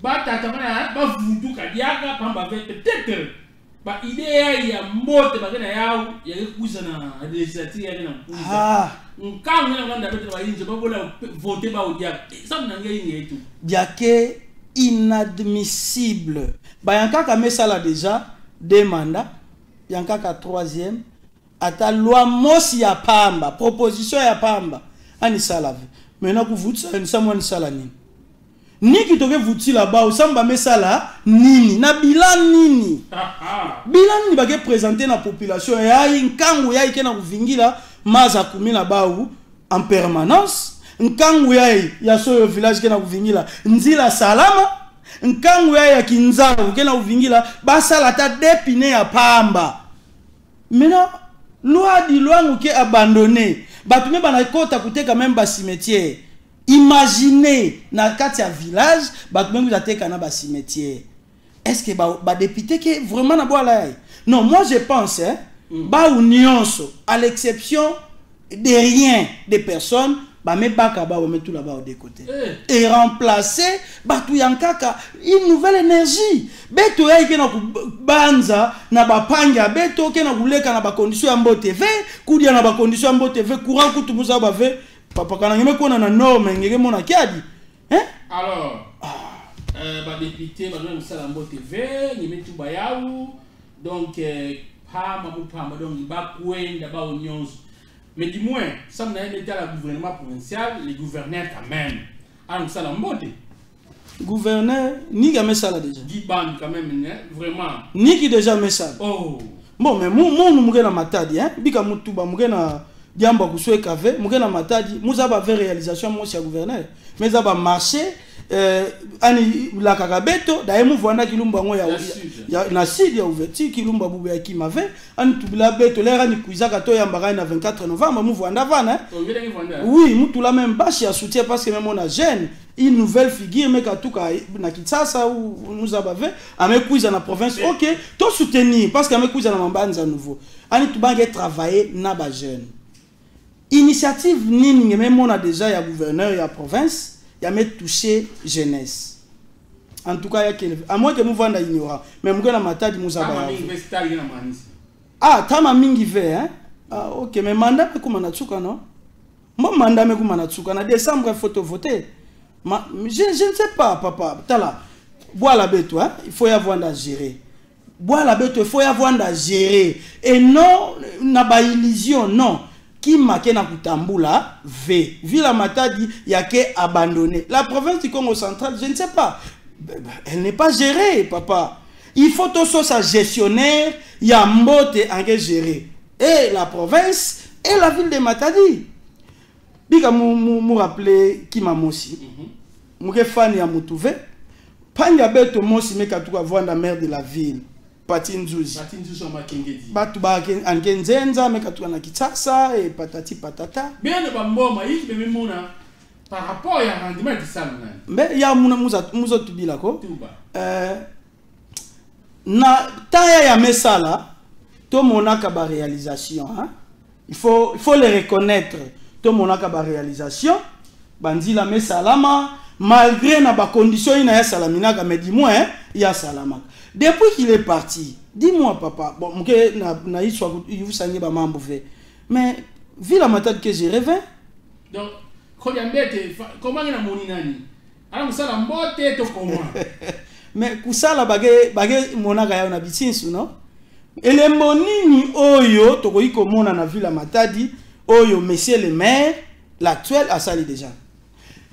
ba tata ba vutu kadiaka pamba peut-être ba idée ya Mbote bagena yao ya kuza na legislative ya na kuza nkango na nganda beto ba inje ba bola voter ba odia ça nanga yingi tout biake inadmissible ba yankaka mesala déjà deux mandats yankaka troisième ata loi mosi ya pamba proposition ya pamba ani salave maintenant ku vutsa ni samwa ni sala nini niki toke vuti là-bas osamba mesala nini na bilan nini bilan ni bage présenter na population ya nkangu ya ikena kuvingila maza kumila baou en permanence nkangu ya so village kena kuvingila nzila salama nkangu ya kinzao kena kuvingila basala ta depine ya pamba maintenant loi di loi qui abandonné batume bana kota kuteka même ba cimetière. Imaginez na kati ya village batume kuteka na ba cimetière. Est-ce que ba député qui vraiment na boala? Non, moi je pense hein ba unionso à l'exception de rien des personnes ba me baka ba met tout là-bas de côté et remplacer batu yankaka une nouvelle énergie beto ya ikena ku banza na ba panga beto kena kuleka na ba condition ya Mbote TV kudia na ba condition ya Mbote TV courant kutu muza ba ve papa kana ngeme kona na norme ngeke mona kiadi hein alors ba député ba no sala Mbote TV ngeme tu ba yaou donc pamba donc ba kwenda ba unions. Mais du moins, ça n'a été à la gouvernement provincial, les gouverneurs quand même. Alors ça l'a Mbote. Gouverneur, ni jamais ça là déjà. Giban quand même, vraiment. Ni qui déjà mais ça. Oh. Bon, mais nous nous na Matadi hein. Bika mutuba mugena diamba kuswe kave mukena matadi muzaba ve réalisation mo sia gouverneur mais ça va marcher ani la kakabeto daye muvanda kilumba ngo ya na sud ya ouverture kilumba bubu ya kimave ani tubila beto lera ni kuizaka to yamba na 24 novembre muvanda vana oui mutula même bashi ya soutien parce que même on a jeune une nouvelle figure mais katuka na Kinshasa ou nous abave amekuiza na province OK to soutenir parce que amekuiza na mambanza nouveau ani tubange travailler na ba jeune initiative nini même on a déjà ya gouverneur ya province ya met toucher jeunesse en tout cas ya kele à moins que nous vanda ignorant mais mugana matadi muzaba tama mingi ve hein OK mais mandat me kuma natsuka non moi mandat me kuma natsuka na décembre il faut te voter je ne sais pas papa tala bois la bête hein il faut y avoir à gérer bois la bête il faut y avoir à gérer et non na ba illusion non qui marquait na Kutambula V. Villa Matadi yake abandonné. La province du Congo central, je ne sais pas. Elle n'est pas gérée, papa. Il faut aussi sa gestionnaire, Yambote en gérer. Et la province et la ville de Matadi. Bika mou rappeler qui m'a mosi. Mouke fan ya moutouve. Panya beto mosi me katuka voir la maire de la ville. Patinzuzi batu ba angenzenza mekatuka na Kinshasa et patati patata bien de bamboma yi be mona par rapport ya rendement de ça mais ya muna muzo tubila ko na taya ya mesala to monaka ba réalisation hein il faut les reconnaître to monaka ba réalisation bandila mesalama malgré na ba condition ina ya salaminaka mais dis-moi hein ya salama. Depuis qu'il est parti, dis-moi papa, bon, na histoire vous savez ba mambo fait. Mais vu la matade que j'ai rêvé. Donc comment na moni nani? Alors ça la mbote to comment? Mais kusala bagé monaka ya na bisinsu non? Ele monini oyo to ko mona na ville matadi oyo monsieur le maire l'actuel a sali déjà.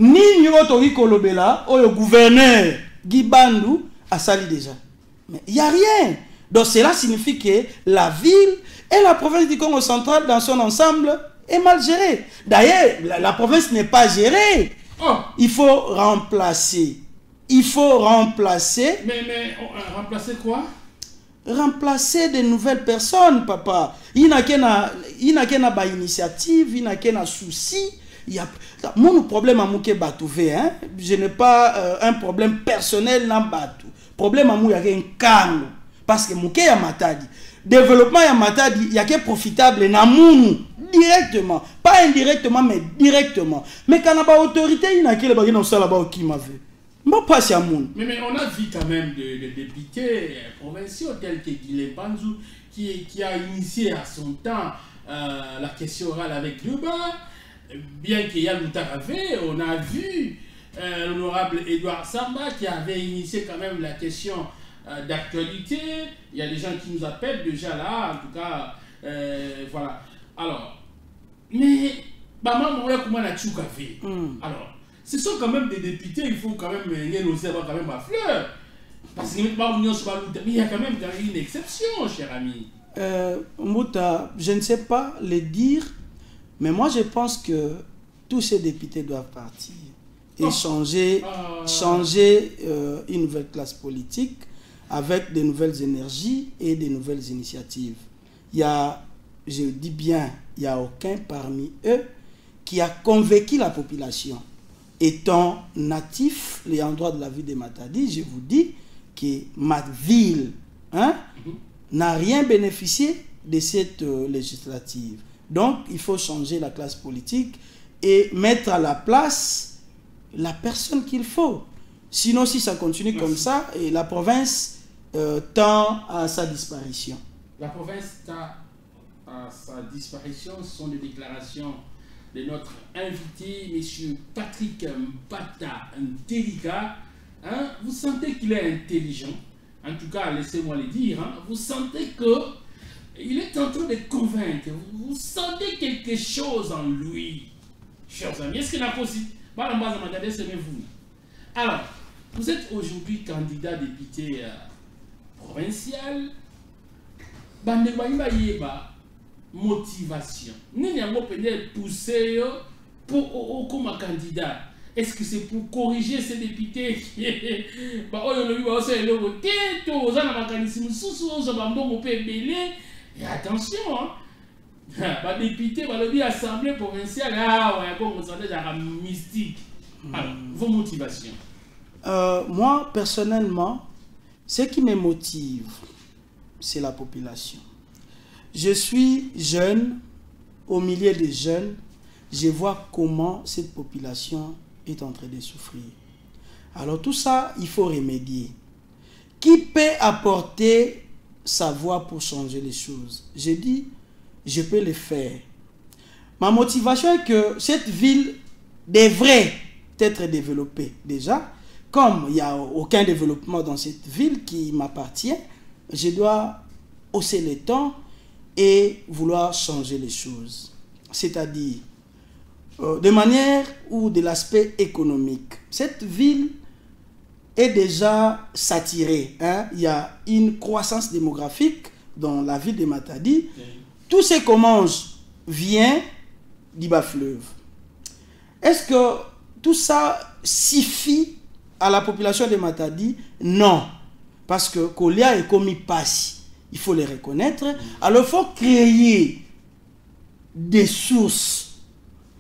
Ni to ko lobela oyo gouverneur Gibandu a sali déjà. Mais il n'y a rien. Donc cela signifie que la ville et la province du Congo central dans son ensemble est mal gérée. D'ailleurs, la province n'est pas gérée. Oh. Il faut remplacer. Il faut remplacer. Mais remplacer quoi? Remplacer de nouvelles personnes, papa. Il n'y a qu'une initiative, il n'y a qu'un souci. Il y a mon problème à Mouké Batouvé, hein? Je n'ai pas un problème personnel dans Batou. Problème à Mouké, il y a un kango. Parce que Mouké ya Matadi. Développement ya Matadi, il y a que profitable na Mounou. Directement. Pas indirectement, mais directement. Mais quand on a autorité, il y a que les gens qui m'ont vu. Mais pas si à Mounou. Mais on a vu quand même des députés provinciaux tels que Guilhem Panzou qui a initié à son temps la question orale avec Duba. Bien qu'il y a longtemps, on a vu l'honorable Edouard Samba qui avait initié quand même la question d'actualité. Il y a des gens qui nous appellent déjà là, en tout cas, voilà. Alors, mais, maman, alors, ce sont quand même des députés, il faut quand même négocier quand même ma fleur. Parce qu'il y a quand même une exception, cher ami. Mouta, je ne sais pas le dire. Mais moi, je pense que tous ces députés doivent partir et changer une nouvelle classe politique avec de nouvelles énergies et de nouvelles initiatives. Il y a, je dis bien, il n'y a aucun parmi eux qui a convaincu la population. Étant natif, les endroits de la ville de Matadi, je vous dis que ma ville n'a rien bénéficié de cette législative. Donc, il faut changer la classe politique et mettre à la place la personne qu'il faut. Sinon, si ça continue comme ça, et la province tend à sa disparition. La province tend à sa disparition. Ce sont des déclarations de notre invité, M. Patrick Mbata Ntelika. Hein? Vous sentez qu'il est intelligent. En tout cas, laissez-moi le dire. Hein? Vous sentez que il est en train de convaincre. Vous sentez quelque chose en lui, chers amis. Est-ce qu'il y a possible? Vous. Alors, vous êtes aujourd'hui candidat député provincial. motivation. Nini yango peut-être pousser pour comme candidat. Est-ce que c'est pour corriger ces députés qui bah oh le bah c'est le vote to za na makanisi mususu zo ba mbongo pe belé et attention hein. Bah député bah le assemblée provinciale ah ouais comme on s'entend déjà mystique. Alors, vos motivations. Moi personnellement, ce qui me motive c'est la population. Je suis jeune, au milieu des jeunes, je vois comment cette population est en train de souffrir. Alors tout ça, il faut remédier. Qui peut apporter sa voix pour changer les choses? Je dis, je peux le faire. Ma motivation est que cette ville devrait être développée déjà. Comme il n'y a aucun développement dans cette ville qui m'appartient, je dois hausser les temps et vouloir changer les choses. C'est-à-dire, de manière ou de l'aspect économique. Cette ville est déjà saturée. Hein? Il y a une croissance démographique dans la ville de Matadi. Tout ce qu'on mange vient du bas-fleuve. Est-ce que tout ça suffit à la population de Matadi? Non. Parce que Kolia est comme il passe. Il faut les reconnaître. Alors il faut créer des sources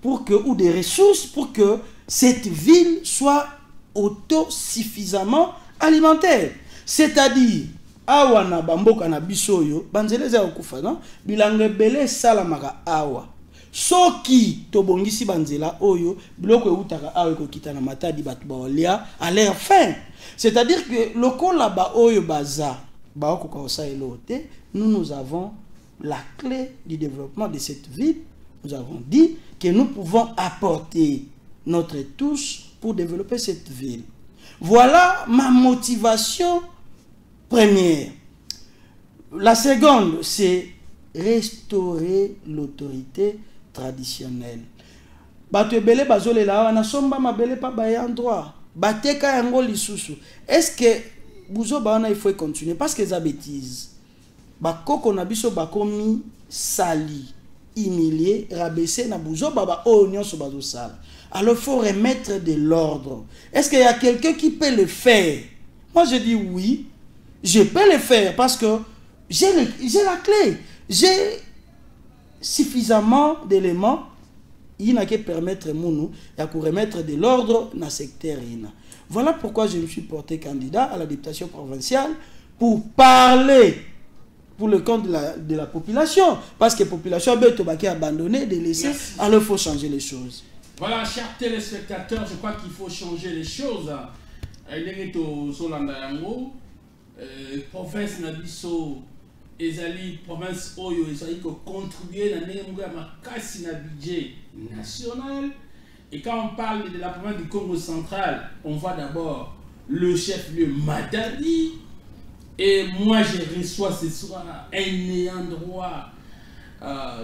ou des ressources pour que cette ville soit autosuffisamment alimentaire. C'est-à-dire, awa na bamboka na bisoyo, banzeleza okufa, non? Bilange bele salamaka awa. Soki tobongisi banzela oyo, biloko eutaka awa ekokita na Matadi batu baolia à leur fin. C'est-à-dire que loko là-bas oyo baza, baokoka osa elote, nous avons la clé du développement de cette ville. Nous avons dit que nous pouvons apporter notre touche pour développer cette ville. Voilà ma motivation première. La seconde, c'est restaurer l'autorité traditionnelle. Batebele bazole la wana somba mabele pa bayan droit. Bateka yango lisusu. Est-ce que buzo baona il faut continuer parce que ça bêtise. Bakoko na biso bakomi sali, humilié, rabaissé na buzo baba onyon so bazo sala. Alors il faut remettre de l'ordre. Est-ce qu'il y a quelqu'un qui peut le faire? Moi je dis oui, je peux le faire parce que j'ai la clé. J'ai suffisamment d'éléments il n'a qu'à permettre de remettre de l'ordre dans le secteur. Voilà pourquoi je me suis porté candidat à la députation provinciale pour parler pour le compte de la population. Parce que la population a abandonné, délaissé, alors il faut changer les choses. Voilà, chers téléspectateurs, je crois qu'il faut changer les choses. Province Nabiso, ezali province oyo ezali ko contribuer na ndenge moko ya makasi na budget national. Et quand on parle de la province du Congo central, on voit d'abord le chef-lieu Matadi. Et moi je reçois ce soir un endroit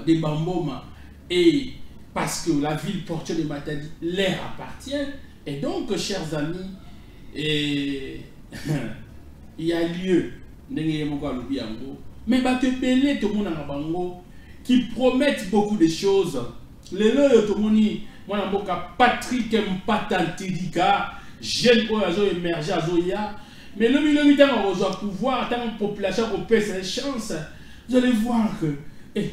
de Bamboma, et parce que la ville portuaire de Matadi leur appartient. Et donc, chers amis, il y a lieu mais Batebele tout le monde bango qui promettent beaucoup de choses. Les lois tout le monde Patrick Mpatantidika, jeune oiseau émergé à Zoya. Mais le milieu de temps pouvoir, tant que population peut ses chances, vous allez voir que les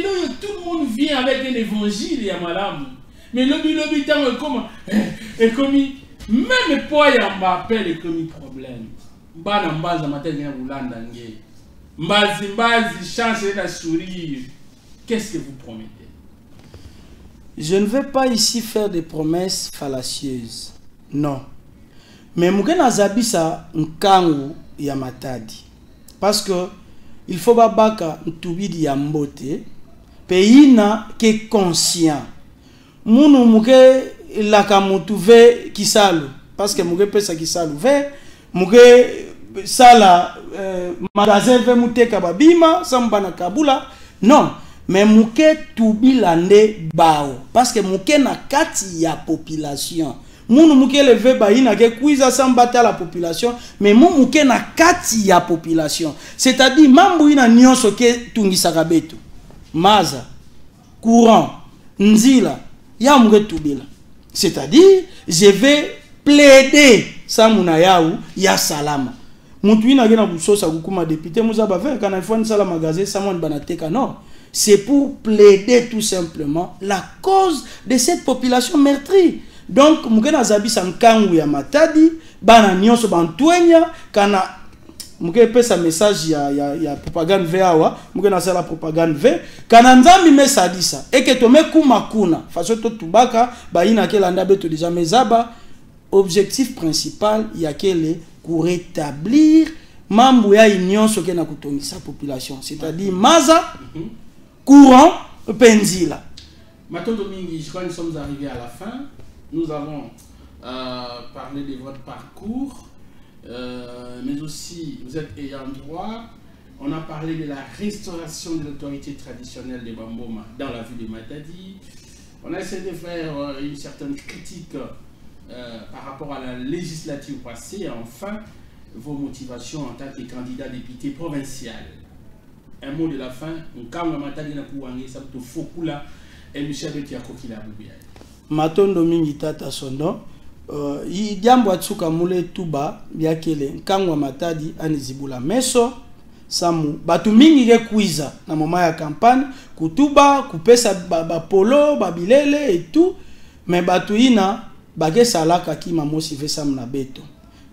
lois tout le monde vient avec un évangile et un malam. Mais le milieu de temps est comme même pas y m'appelle comme problème. Bana mbaza matenya ulanda nge. Mbazi chance de sourire. Qu'est-ce que vous promettez? Je ne vais pas ici faire des promesses fallacieuses. Non. Mais mugena zabisa nkangu ya Matadi. Parce que il faut babaka ntubidi ya mbote. Peyina ke conscient. Munu muge laka mutuve kisalu. Parce que muge pesa kisalu ve. Muge sala magasin ve muteka babima samba na kabula. Non. Mais muke tubilande bao. Parce que muke na kati ya population. munu muke levé baïna ke kuiza sambata la population mais mon muke na kati ya population c'est-à-dire mambu ina nyonso ke tungisaka betu maza courant nzila ya muke tubila c'est-à-dire je vais plaider sa muna yaou ya salama mutu ina gena kusosa kukuma député muzaba faire kana fone sala magasin sa mon banateka non c'est pour plaider tout simplement la cause de cette population meurtrie. Donc, mukena zabi sankangu ya Matadi, bana nyonso bantwenya kana muke pesa message ya propagande veawa, mukena sala propagande ve kana nzambi mesadisa eke tome kumakuna façon to tubaka ba ina ke landa beto déjà mezaba objectif principal ya kele pour rétablir mambu ya nyonso ke na kutongisa population, c'est-à-dire maza courant penzila. Matondo Mingi, je crois que nous sommes arrivés à la fin. Nous avons parlé de votre parcours, mais aussi vous êtes ayant droit. On a parlé de la restauration de l'autorité traditionnelle de Bamboma dans la ville de Matadi. On a essayé de faire une certaine critique par rapport à la législature passée. Et enfin, vos motivations en tant que candidat député provincial. Un mot de la fin, Matondo Mingi Tata Sondo, Diambo Atsuka Mule Tuba, Biakele, Nkangwa Matadi, Anizibula Meso, Samu, Batu Mingi Kuiza, na moma ya campagne, Kutuba, Kupesa Polo, Babilele et tout, mais Batu Ina, Bagé Salaka qui m'a mosi Vesam na Beto.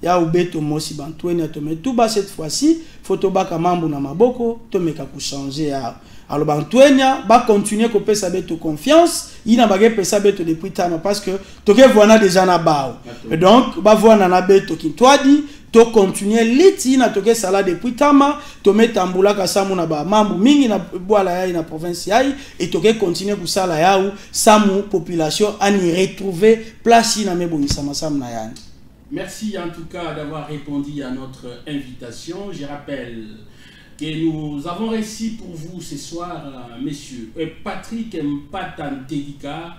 Ya ubeto mosi bantweni atome tuba cette fois-ci photobaka mambu na maboko tomeka ku changer ya alors bantwenya ba continuer ko pesa beto confiance ina bagé pesa beto depuis tama parce que toke voana déjà na bao et donc ba voana na beto ki twadi to continuer liti na toke sala depuis tama to metambula ka samu na ba mambu mingi na boala ya ina province ya et toke continuer ku sala ya ou samu population ani retrouver place na mebonisa masam na yani. Merci en tout cas d'avoir répondu à notre invitation. Je rappelle que nous avons réussi pour vous ce soir, messieurs, Patrick Mpatantedika.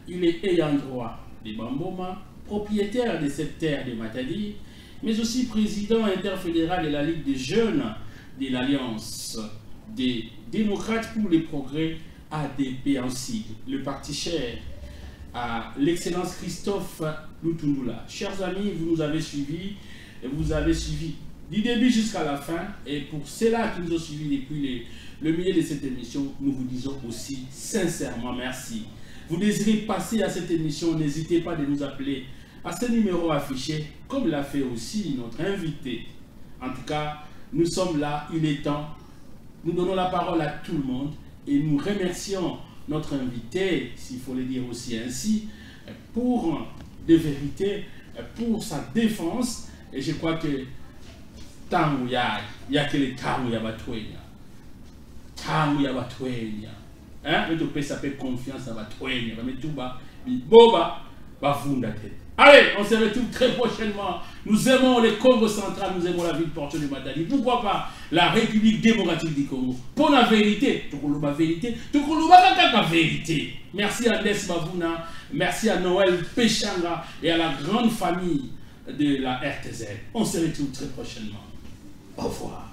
Il est ayant droit de Bamboma, propriétaire de cette terre de Matadi, mais aussi président interfédéral de la Ligue des jeunes de l'Alliance des démocrates pour le progrès, ADP en sigle, le parti cher à l'excellence Christophe Lutundula. Chers amis, vous nous avez suivis, et vous avez suivi du début jusqu'à la fin, et pour ceux-là qui nous ont suivis depuis le milieu de cette émission, nous vous disons aussi sincèrement merci. Vous désirez passer à cette émission, n'hésitez pas de nous appeler à ce numéro affiché, comme l'a fait aussi notre invité. En tout cas, nous sommes là, il est temps, nous donnons la parole à tout le monde, et nous remercions notre invité, s'il faut le dire aussi ainsi, pour de vérité, pour sa défense. Et je crois que tangu ya que le tangu ya batwenya, tangu ya batwenya, hein, mais tu peux s'appeler confiance à batwenya, mais tout bas, boba, bafunda tête. Allez, on se retrouve très prochainement. Nous aimons le Congo central, nous aimons la ville porte de Matadi. Pourquoi pas la République démocratique du Congo? Pour la vérité, Tukuluba vérité, Tukuluba kaka vérité. Merci à Nes Bavuna, merci à Noël Péchanga et à la grande famille de la RTZ. On se retrouve très prochainement. Au revoir.